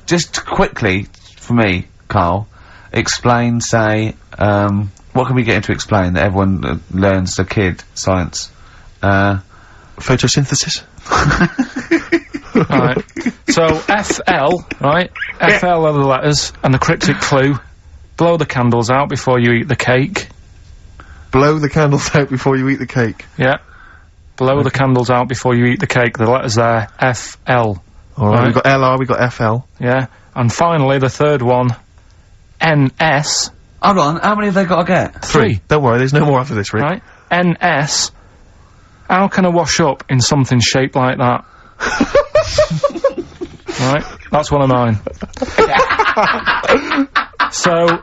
just quickly, for me, Carl, explain, say, what can we get him to explain that everyone learns as a kid? Science. Photosynthesis? Right. So, FL, right? FL are the letters, and the cryptic clue, blow the candles out before you eat the cake. Blow the candles out before you eat the cake? Yeah. Blow the candles out before you eat the cake. The letters there, FL. Alright, we've got LR, we've got FL. Yeah. And finally, the third one, NS. Hold on, how many have they got to get? 3. Don't worry, there's no more after this, Rick. Right? NS. How can I wash up in something shaped like that? Right? That's one of mine. So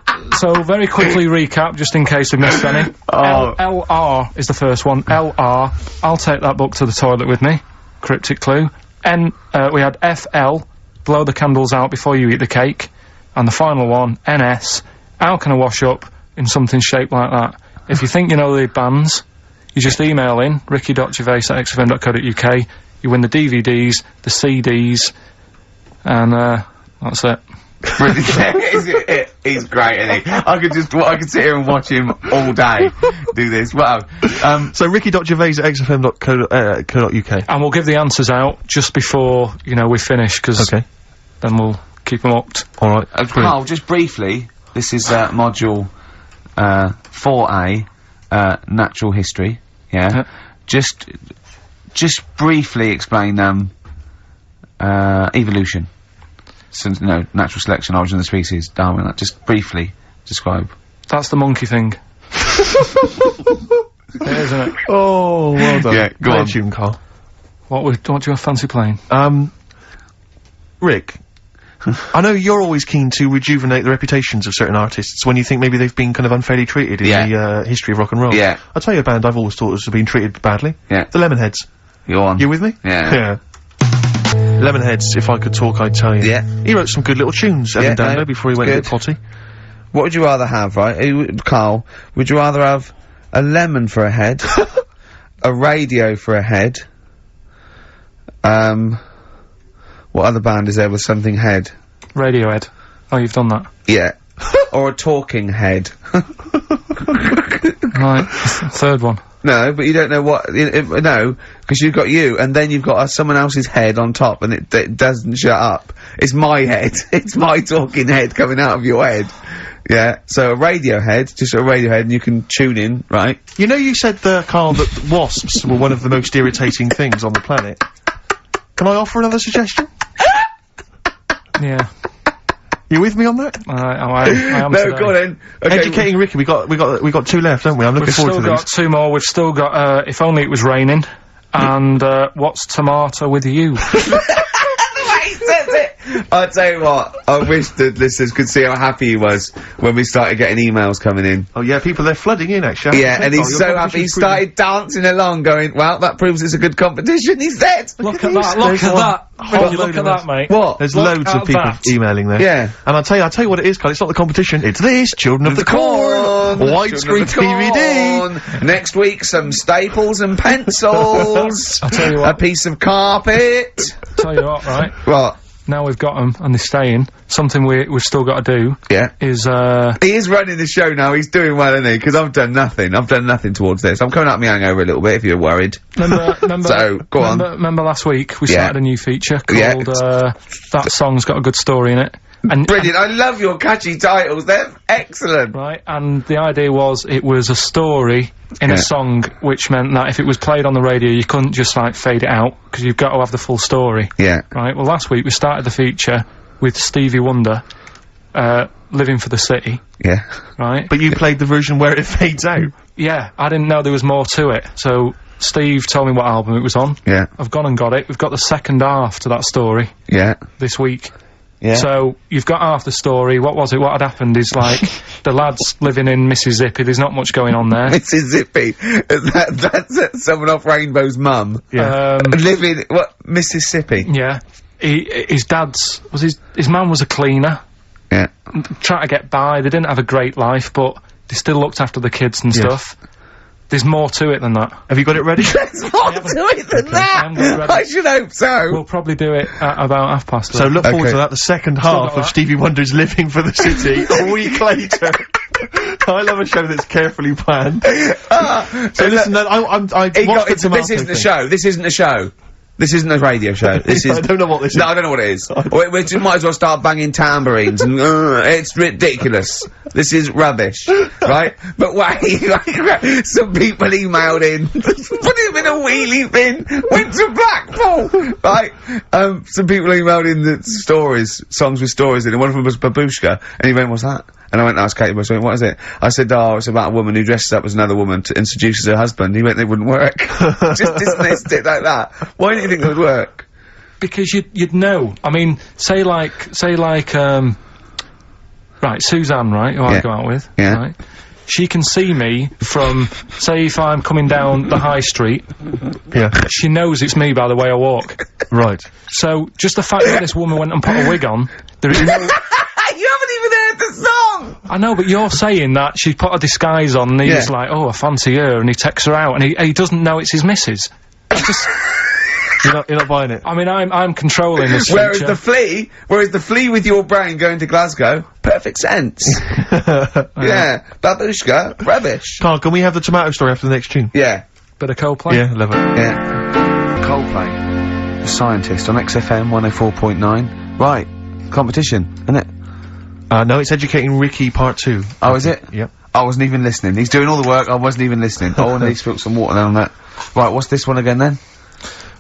very quickly recap, just in case we missed any. LR is the first one. LR, I'll take that book to the toilet with me. Cryptic clue. We had FL, blow the candles out before you eat the cake. And the final one, NS, how can I wash up in something shaped like that? If you think you know the bands, you just email in, ricky.gervais@xfm.co.uk. You win the DVDs, the CDs, and that's it. He's great, isn't he? I could sit here and watch him all day do this. Wow. So ricky.gervais@xfm.co.uk. And we'll give the answers out just before, you know, we finish, because then we'll keep them hooked. Alright. Carl, just briefly, this is module 4A, natural history, yeah? Just briefly explain evolution. So, no, natural selection, origin of the species, Darwin, just briefly describe. That's the monkey thing. It is, isn't it? Oh, well done. Yeah, go on. Tune, Carl. What do you have fancy playing? Rick, I know you're always keen to rejuvenate the reputations of certain artists when you think maybe they've been kind of unfairly treated in the history of rock and roll. Yeah. I'll tell you a band I've always thought has been treated badly. Yeah. The Lemonheads. Go on. You with me? Yeah. Lemonheads, if I could talk, I'd tell you. Yeah. He wrote some good little tunes, Evan Dando, before he went a bit potty. What would you rather have, right? Carl, would you rather have a lemon for a head, a radio for a head, what other band is there with something head? Radiohead. Oh, you've done that. Yeah. Or a talking head. Right. Third one. No, but you don't know what, no, because you've got you, and then you've got someone else's head on top, and it doesn't shut up. It's my head. It's my talking head coming out of your head. Yeah, so a radio head, just a radio head, and you can tune in, right? You know you said there, Carl, that wasps were one of the most irritating things on the planet. Can I offer another suggestion? Yeah. You with me on that? I am No, today. go on then. Okay, Educating Ricky, we got two left, don't we? I'm looking forward to these. We've still got two more. We've still got, If Only It Was Raining, and, What's Tomato With You? I'll tell you what, I wish the listeners could see how happy he was when we started getting emails coming in. Oh yeah, people, they're flooding in, actually. Yeah, and he's so happy, he started dancing along going, well, that proves it's a good competition, he said! Look at that, look at that! Look at that, mate. What? There's loads of people emailing there. Yeah. And I'll tell you what it is, Carl, it's not the competition, it's this, Children of the Corn! Widescreen DVD! Next week, some staples and pencils! I'll tell you what. A piece of carpet! I'll tell you what, right? What? Now we've got them, and they're staying, something we've still got to do is, He is running the show now, he's doing well, isn't he? Because I've done nothing towards this. I'm coming out of my hangover a little bit, if you're worried. Remember last week, we started a new feature called, That Song's Got a Good Story in It. And brilliant, I love your catchy titles, they're excellent! Right, and the idea was, it was a story in a song, which meant that if it was played on the radio, you couldn't just, like, fade it out, because you've got to have the full story. Yeah. Right, well, last week we started the feature with Stevie Wonder, Living for the City. Yeah. Right? But you played the version where it fades out. Yeah, I didn't know there was more to it, so Steve told me what album it was on. Yeah. I've gone and got it. We've got the second half to that story. Yeah. This week. Yeah. So, you've got half the story. What was it? What had happened is, like, the lad's living in Mississippi. There's not much going on there. Mississippi. That's someone off Rainbow's mum. Yeah. Living, Mississippi? Yeah. His man was a cleaner. Yeah. Trying to get by. They didn't have a great life, but they still looked after the kids and stuff. There's more to it than that. Have you got it ready? There's more to it than that! I should hope so! We'll probably do it at about 11:30. So look forward to that, the second half of Stevie Wonder's Living for the City, a week later. I love a show that's carefully planned. So listen, this isn't a show, this isn't a show. This isn't a radio show. This is. I don't know what this is. No, I don't know what it is. we just might as well start banging tambourines and it's ridiculous. This is rubbish, right? But wait, some people emailed in, put him in a wheelie bin, went to Blackpool, right? Some people emailed in the songs with stories in it. One of them was Babushka, and he went, "What's that?" And I went and asked Katie Bush, what is it? I said, oh, it's about a woman who dresses up as another woman and seduces her husband. He went, it wouldn't work. Just dismissed it like that. Why didn't you think it would work? because you'd know. I mean, say like, right, Suzanne, right, who I go out with, right? She can see me from, say, if I'm coming down the high street. Yeah. She knows it's me by the way I walk. Right. So, just the fact that this woman went and put a wig on, there is no... You haven't even heard the song! I know, but you're saying that she put a disguise on and he's like, oh, I fancy her, and he takes her out, and he doesn't know it's his missus. I just... You're not buying it. I mean, I'm controlling this Whereas feature. the flea with your brain going to Glasgow, perfect sense. Yeah, babushka, rubbish. Carl, can we have the tomato story after the next tune? Yeah. Bit of Coldplay? Yeah, love it. Yeah. Coldplay. A scientist on XFM 104.9. Right. Competition, isn't it? No, it's Educating Ricky Part 2. Oh, is it? Yep. I wasn't even listening. He's doing all the work, I wasn't even listening. Oh, and he spilled some water down on that. Right, what's this one again then?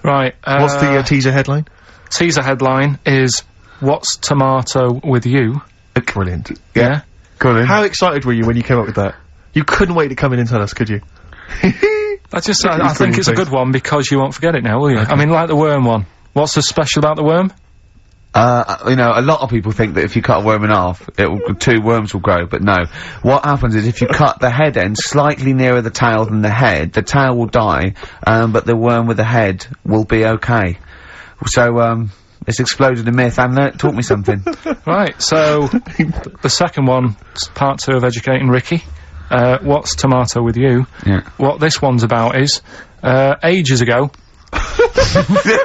Right, what's the teaser headline? Teaser headline is, What's Tomato with You? Brilliant. Yeah? Brilliant. How excited were you when you came up with that? You couldn't wait to come in and tell us, could you? I think it's a good one because you won't forget it now, will you? Okay. I mean, like the worm one. What's so special about the worm? You know, a lot of people think that if you cut a worm in half, two worms will grow, but no. What happens is if you cut the head end slightly nearer the tail than the tail will die, but the worm with the head will be okay. So, it's exploded a myth, and it taught me something. Right, so, the second one, part 2 of Educating Ricky. What's Tomato with You? Yeah. What this one's about is, ages ago...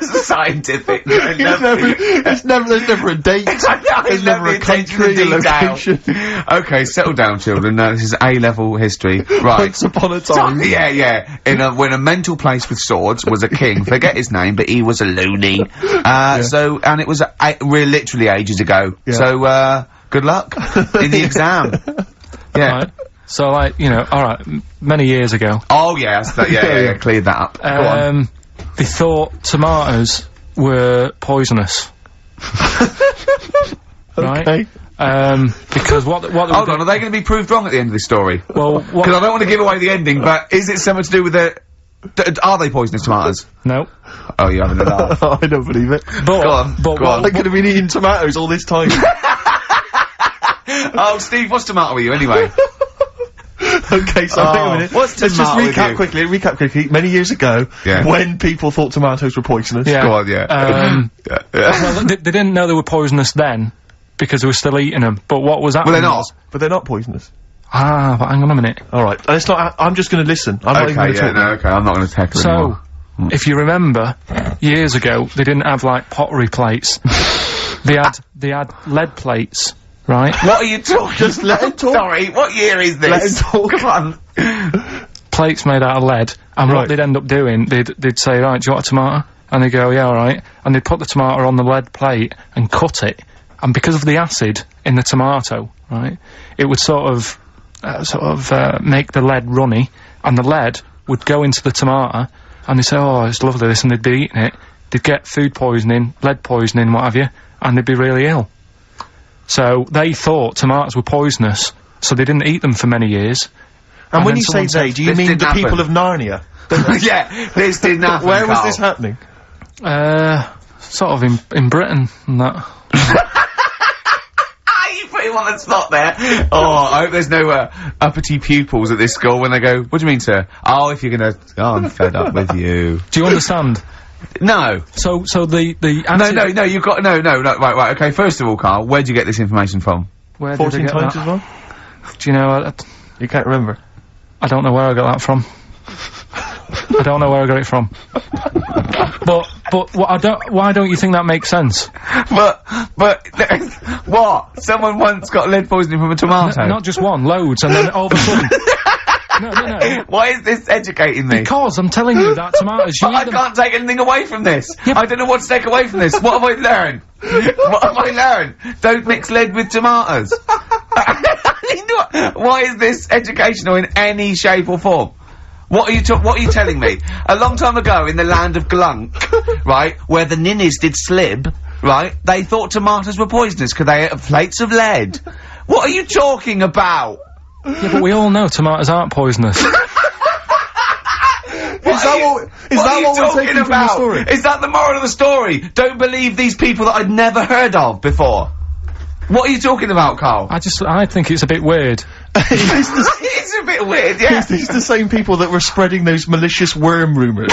Scientific. There's never a date. There's never a country, a location. Okay, settle down, children. This is A-level history. Right. Once upon a time. Yeah. When a mental place with swords was a king, forget his name, but he was a loony. So, and it was literally ages ago. Yeah. So, good luck in the exam. Yeah. Right. So, like, you know, alright, many years ago. Oh, yeah, cleared that up. Go on. They thought tomatoes were poisonous. Right? Okay. Because what Hold on, are they going to be proved wrong at the end of this story? Well, because I don't want to give away the ending, but is it something to do with are they poisonous tomatoes? No. Oh, you're having a laugh. I don't believe it. But, go on. They could have been eating tomatoes all this time. Oh, Steve, what's tomato with you anyway? Okay, so hang on a minute. Let's just recap quickly. Many years ago, when people thought tomatoes were poisonous. Yeah. Go on, Well, they didn't know they were poisonous then, because they were still eating them. But what was happening? Well, they're not. But they're not poisonous. Ah, but hang on a minute. Alright, it's not. I'm just going to listen. I'm not even going to talk. Okay, I'm not going to tackle anymore. If you remember, years ago, they didn't have, like, pottery plates. they had lead plates. Right? What are you talking? Just let him talk. Sorry, what year is this? Let him talk. Come on. Plates made out of lead, and what they'd end up doing, they'd say, right, do you want a tomato? And they'd go, yeah, alright. And they'd put the tomato on the lead plate and cut it, and because of the acid in the tomato, right, it would sort of make the lead runny, and the lead would go into the tomato, and they'd say, oh, it's lovely this, and they'd be eating it. They'd get food poisoning, lead poisoning, what have you, and they'd be really ill. So, they thought tomatoes were poisonous, so they didn't eat them for many years. And when you say they, do you mean the people of Narnia? Yeah, this didn't happen, Where was this happening? Sort of in Britain, and that. You put him on the spot there. Oh, I hope there's no, uppity pupils at this school when they go, what do you mean, sir? Oh, if you're gonna, I'm fed up with you. Do you understand? No. So the No, you've got, no, right, okay, first of all, Carl, where'd you get this information from? Where 14 did I get times that? as well? Do you know, You can't remember? I don't know where I got that from. I don't know where I got it from. But why don't you think that makes sense? But, what? Someone once got lead poisoning from a tomato? Not just one, loads, and then all of a sudden... No. Why is this educating me? Because I'm telling you that tomatoes, But I can't take anything away from this. Yeah, I don't know what to take away from this. What have I learned? What have I learned? Don't mix lead with tomatoes. Why is this educational in any shape or form? What are you telling me? A long time ago in the land of Glunk, right, where the ninnies did slib, right, they thought tomatoes were poisonous because they ate plates of lead. What are you talking about? Yeah, but we all know tomatoes aren't poisonous. What what we're taking from the story? Is that the moral of the story? Don't believe these people that I'd never heard of before. What are you talking about, Carl? I think it's a bit weird. It's a bit weird, yeah. These the same people that were spreading those malicious worm rumours.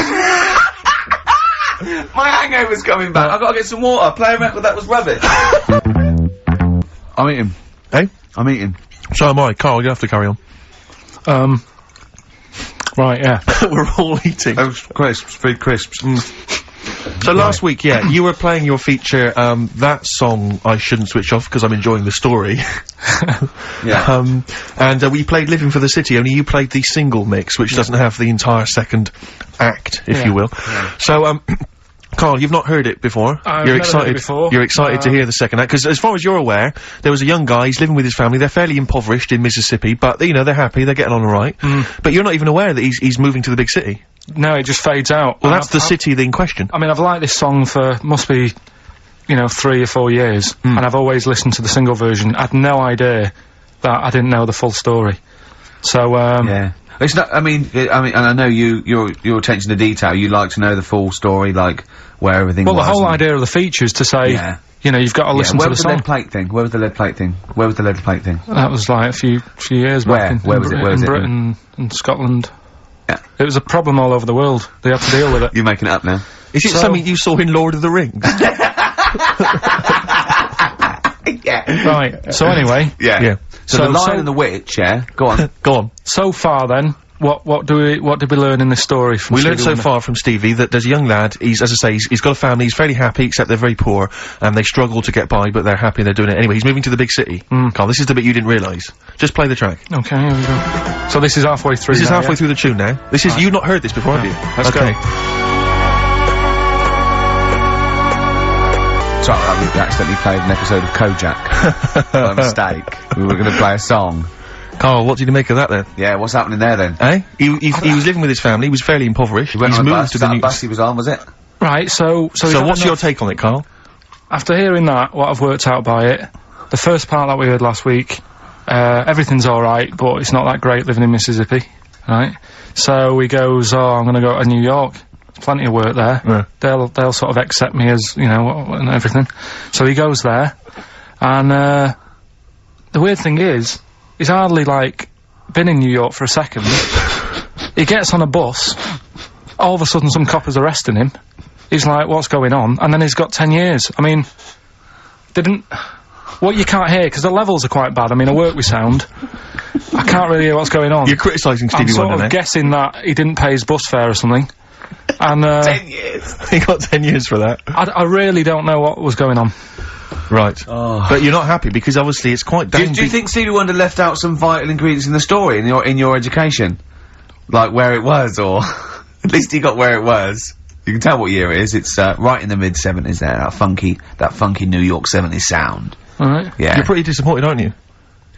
My hangover's coming back. I've got to get some water. Play a record that was rubbish. I'm eating. Hey? I'm eating. So am I. Carl, you have to carry on. Right, yeah. We're all eating. Those crisps, food crisps. So last week, yeah, you were playing your feature, that song I shouldn't switch off because I'm enjoying the story. Yeah. And we played Living for the City, only you played the single mix, which doesn't have the entire second act, if you will. Yeah. So, Carl, you've not heard it before. You're excited. Before. You're excited to hear the second act, because as far as you're aware, there was a young guy, he's living with his family, they're fairly impoverished in Mississippi, but, you know, they're happy, they're getting on alright. But you're not even aware that he's moving to the big city. No, it just fades out. Well, that's the city in question. I mean, I've liked this song for, must be, you know, 3 or 4 years, and I've always listened to the single version. I had no idea that I didn't know the full story. So, yeah. It's not, I mean, and I know your attention to detail, you like to know the full story, like, where everything was. Well, the whole idea of the feature is to say, you know, you've got to listen to the song. Where was the lead plate thing? Where was the lead plate thing? Where was the lead plate thing? That was like a few years back. Where was it? In Britain and Scotland. Yeah. It was a problem all over the world. They had to deal with it. You're making it up now. Is it something you saw in Lord of the Rings? Yeah. Right. So anyway. Yeah. So the Lion and the Witch, yeah? Go on. Go on. So far then, what did we learn in this story from Stevie learned so far from Stevie that there's a young lad, as I say, he's got a family, he's fairly happy, except they're very poor, and they struggle to get by, but they're happy and they're doing it anyway. He's moving to the big city. Carl, this is the bit you didn't realise. Just play the track. Okay, here we go. So this is halfway through. This is halfway through the tune now. This is, you've not heard this before, have you? Let's go. Sorry, we accidentally played an episode of Kojak. By mistake. We were going to play a song. Carl, what did you make of that then? Yeah, what's happening there then? Eh? He was living with his family, he was fairly impoverished. He's moved to the new bus he was on, was it? Right, so what's your take on it, Carl? After hearing that, what I've worked out by it, the first part that we heard last week, everything's alright, but it's not that great living in Mississippi, right? So he goes, oh, I'm gonna go to New York. There's plenty of work there. Yeah. They'll sort of accept me as, you know, and everything. So he goes there, and, the weird thing is, he's hardly, like, been in New York for a second. He gets on a bus, all of a sudden some cop is arresting him. He's like, what's going on? And then he's got 10 years. I mean, what you can't hear, because the levels are quite bad. I mean, I work with sound. I can't really hear what's going on. You're criticising Stevie Wonder, I'm sort of guessing that he didn't pay his bus fare or something. And, 10 years! He got 10 years for that. I really don't know what was going on. Right. Oh. But you're not happy because obviously it's quite do you think Stevie Wonder left out some vital ingredients in the story in your education? Like where it was, or at least he got where it was. You can tell what year it is. It's right in the mid-70s there, that funky New York 70s sound. Alright. Yeah. You're pretty disappointed, aren't you?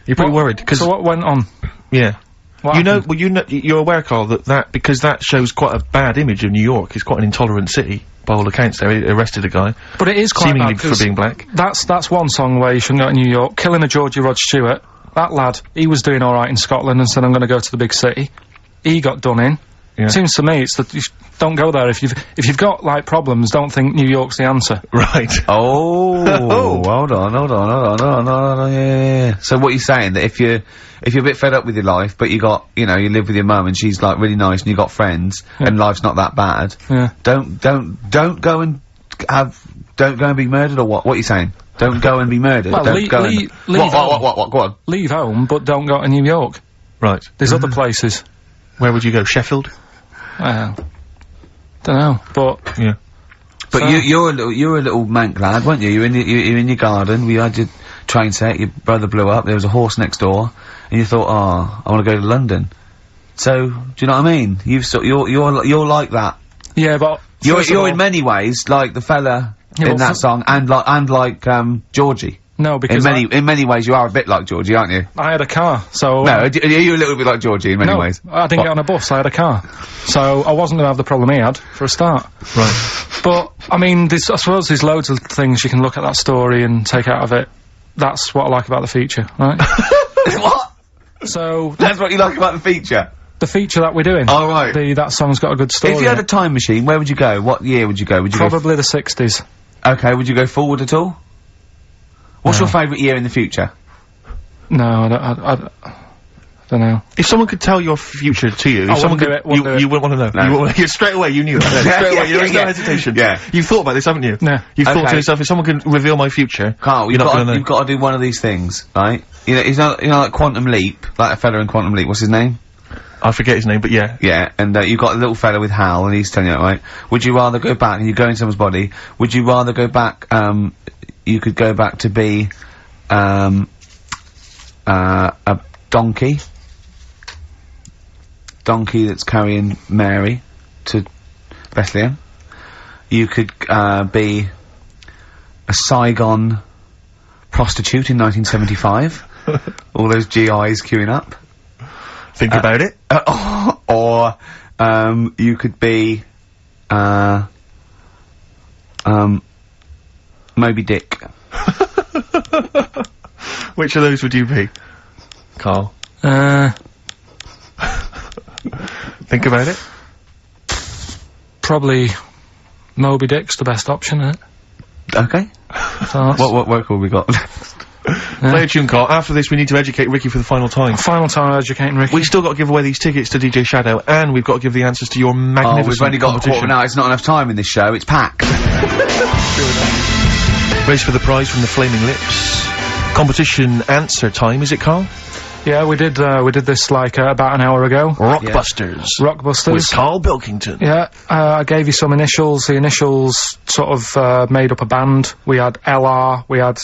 You're pretty worried, cause... So what went on? Yeah. You're aware, Carl, because that shows quite a bad image of New York. It's quite an intolerant city. By all accounts, they arrested a guy. But it is quite seemingly bad, for being black. That's one song where you shouldn't go to New York. Killing a Georgie Rod Stewart. That lad, he was doing alright in Scotland and said, I'm gonna go to the big city. He got done in. Yeah. Seems to me it's that you don't go there if you've got like problems. Don't think New York's the answer. Right. Oh. Hold on. Yeah. So what you're saying that if you're a bit fed up with your life, but you live with your mum and she's like really nice and you got friends and life's not that bad. Yeah. Don't go and be murdered, or what? What are you saying? Don't go and be murdered. Well, leave home. What? Go on. Leave home, but don't go to New York. Right. There's other places. Where would you go? Sheffield? Don't know, but yeah. But so you're a little mank lad, weren't you? You're in your garden. We had your train set. Your brother blew up. There was a horse next door, and you thought, oh, I want to go to London. So, do you know what I mean? You're like that. Yeah, but you're in many ways like the fella in that song, and like Georgie. No, because in many ways you are a bit like Georgie, aren't you? I had a car, so... No, are you a little bit like Georgie in many ways? I didn't get on a bus, I had a car. So, I wasn't gonna have the problem he had, for a start. Right. But, I mean, I suppose there's loads of things you can look at that story and take out of it. That's what I like about the feature, right? What? So... That's what you like about the feature? The feature that we're doing. Oh, right. That song's got a good story. If you had a time machine, where would you go? What year would you go? Would you Probably the 60s. Okay, would you go forward at all? What's your favourite year in the future? No, I don't know. If someone could tell your future to you, if someone could, you wouldn't want to know. No. Straight away, you knew that. Straight away, there was no hesitation. Yeah. You've thought about this, haven't you? No. You've thought to yourself, if someone can reveal my future, Carl, you've got to do one of these things, right? You know, like Quantum Leap, like a fella in Quantum Leap. What's his name? I forget his name, but yeah. Yeah, and you've got a little fella with Hal, and he's telling you that, right? Would you rather go back, and you go in someone's body, would you rather go back, you could go back to be, a donkey that's carrying Mary to Bethlehem. You could, be a Saigon prostitute in 1975. All those GIs queuing up. Think about it. Or, you could be, Moby Dick. Which of those would you be, Carl? Think about it. Probably Moby Dick's the best option, isn't it? Okay. So what work have we got? Play a tune, Carl. After this, we need to educate Ricky for the final time. Final time educating Ricky. We've still got to give away these tickets to DJ Shadow, and we've got to give the answers to your magnificent we've only got a quarter now. It's not enough time in this show. It's packed. Race for the prize from the Flaming Lips. Competition answer time, is it, Carl? Yeah, we did this like about an hour ago. Rockbusters. Rockbusters. With Carl Bilkington. Yeah, I gave you some initials. The initials sort of made up a band. We had LR, we had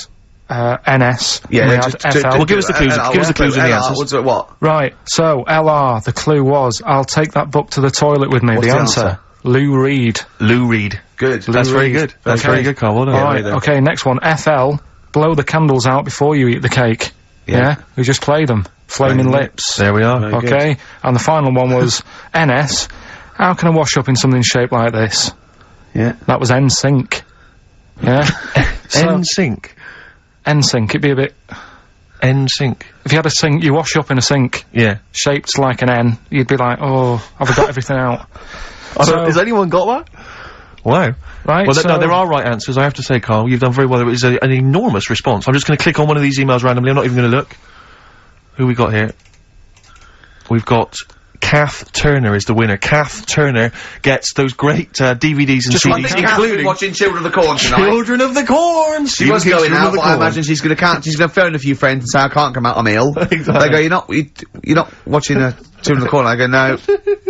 NS, yeah, we had FL. Well, give us the clues. Give us the clues and the answers. What? Right, so LR, the clue was, I'll take that book to the toilet with me. What's the the answer? Lou Reed. Lou Reed. Good. That's very good. That's very good, Carl. Well done. Right, okay, next one. FL, blow the candles out before you eat the cake. Yeah, we just played them. Flaming Lips. There we are. Very okay, and the final one was NS. How can I wash up in something shaped like this? Yeah. That was NSYNC. Yeah. NSYNC. NSYNC. It'd be a bit. NSYNC. If you had a sink, you wash up in a sink. Yeah. Shaped like an N. You'd be like, oh, have I got everything out? Has anyone got that? Wow. Right, well, so no, there are right answers, I have to say, Carl. You've done very well. It was an enormous response. I'm just going to click on one of these emails randomly. I'm not even going to look. Who we got here? We've got Kath Turner is the winner. Kath Turner gets those great DVDs and CDs, including watching Children of the Corn tonight. Children of the Corn! She was going out, but I imagine she's gonna phone a few friends and say, I can't come out, I'm ill. Exactly. They go, you're not watching Children of the Corn. I go, no.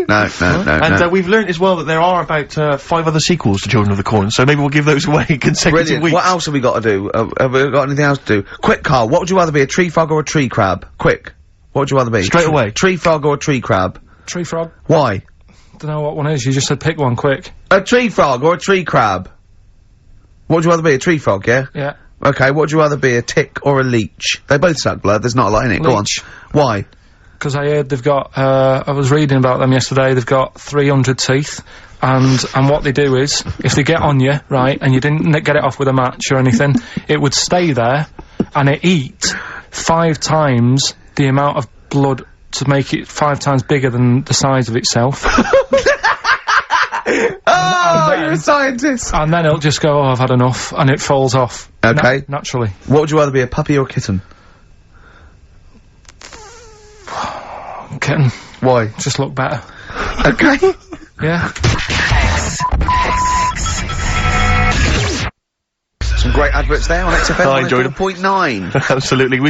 No. And we've learnt as well that there are about 5 other sequels to Children of the Corn, so maybe we'll give those away consecutive weeks. What else have we got to do? Have we got anything else to do? Quick, Carl, what would you rather be, a tree frog or a tree crab? Quick. What would you rather be? Straight away. Tree frog or a tree crab? Tree frog. Why? Don't know what one is. You just said pick one quick. A tree frog or a tree crab? What would you rather be, a tree frog, yeah? Yeah. Okay, what would you rather be, a tick or a leech? They both suck blood, there's not a lot in it. Leech. Go on. Why? Because I heard they've got, I was reading about them yesterday, they've got 300 teeth, and what they do is, if they get on you, right, and you didn't get it off with a match or anything, it would stay there, and it eat 5 times the amount of blood to make it 5 times bigger than the size of itself. You're a scientist! And then it'll just go, oh, I've had enough, and it falls off. Okay. Naturally. What would you rather be, a puppy or a kitten? Kitten. Why? Just look better. Okay. Yeah. Some great adverts there on XFM. I enjoyed them. 104.9. Absolutely.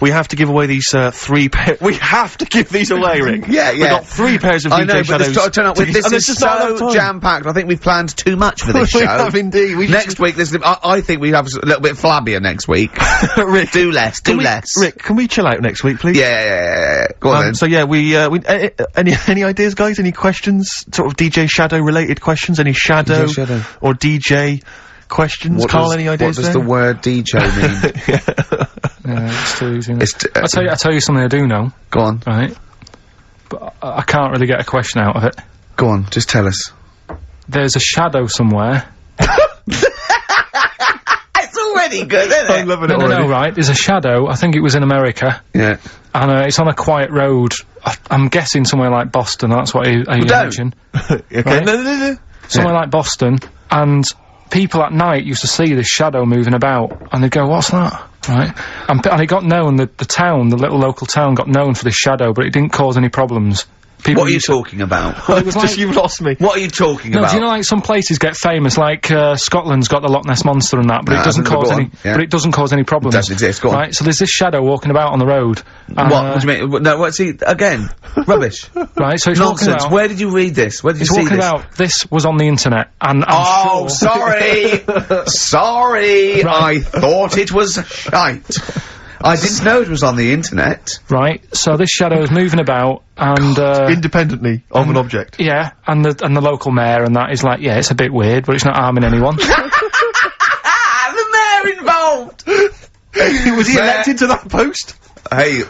We have to give away these 3 pairs. We have to give these away, Rick. Yeah. We've got 3 pairs of DJ I know, Shadows. but this turn up with this is so jam-packed. I think we've planned too much for this show. We have indeed. Next week, I think we have a little bit flabbier next week. Rick, do less. Rick, can we chill out next week, please? Yeah. Go on then. So yeah, any ideas, guys? Any questions? Sort of DJ Shadow related questions? Any Shadow or DJ questions? Carl, any ideas? What does the word DJ mean? Yeah, it's too easy. I'll tell you something I do know. Go on. Right. But I can't really get a question out of it. Go on, just tell us. There's a shadow somewhere. It's already good, isn't it? I'm loving it already. No, right. There's a shadow, I think it was in America. Yeah. And it's on a quiet road I'm guessing somewhere like Boston, that's what you mentioned. Okay, right? no. Somewhere like Boston, and people at night used to see this shadow moving about, and they'd go, what's that? Right? And it got known, the town, the little local town got known for this shadow, but it didn't cause any problems. People what are you talking about? Well, it was like, you've lost me. What are you talking about? Do you know, like, some places get famous, like, Scotland's got the Loch Ness Monster and that, but it doesn't cause any, but it doesn't cause any problems. It doesn't exist, go on. Right? So there's this shadow walking about on the road. What do you mean? No, what's he, again? Rubbish. Right, so it's nonsense. Where did you read this? Where did you see this? About, this was on the internet, and I'm sure... sorry! Sorry! Right. I thought it was shite. I didn't know it was on the internet. Right, so this shadow is moving about, and, independently of an object. Yeah, and the local mayor and that is like, yeah, it's a bit weird, but it's not harming anyone. The mayor involved! Was he elected to that post? Hey,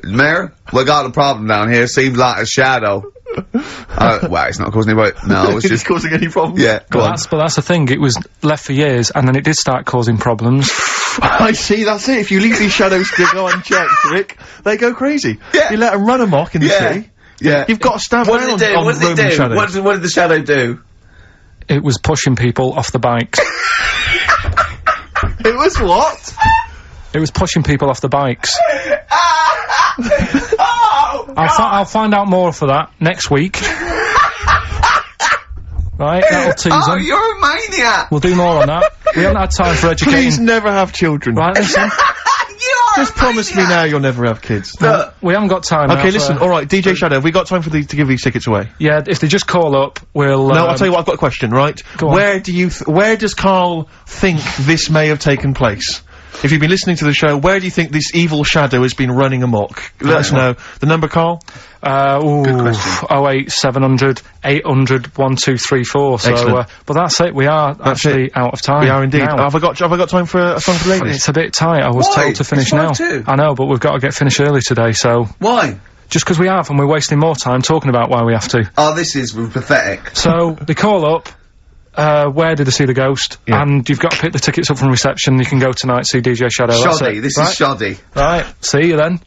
mayor, we got a problem down here, seems like a shadow. Well, it's not causing any no, it's just causing any problems. Yeah, but that's the thing, it was left for years, and then it did start causing problems. I see, that's it. If you leave these shadows to go unchecked, Rick, they go crazy. Yeah. You let them run amok in the city. Yeah. You've got to stand What did it do? What did it do? What did the shadow do? It was pushing people off the bikes. It was what? It was pushing people off the bikes. Oh, I'll find out more for that next week. Right, that'll tease them. Oh, you're a maniac! We'll do more on that. We haven't had time for educating. Please never have children. Right, listen. Just promise me now you'll never have kids. We haven't got time. Okay, listen, alright, DJ Shadow, have we got time to give these tickets away? Yeah, if they just call up, we'll... No, I'll tell you what, I've got a question, right? Go on. Where does Carl think this may have taken place? If you've been listening to the show, where do you think this evil shadow has been running amok? Let us know. The number, Carl? Good question. 08700 800 1234. So, excellent. But that's it. We are actually out of time. We are indeed. Now. Have I got time for a song for the ladies? It's a bit tight. I was told to finish now. I know, but we've got to get finished early today, so... Why? Just because we have, and we're wasting more time talking about why we have to. Oh, this is pathetic. So, they call up, where did they see the ghost? Yeah. And you've got to pick the tickets up from reception. You can go tonight, see DJ Shadow. Shoddy. This is shoddy. Right. See you then.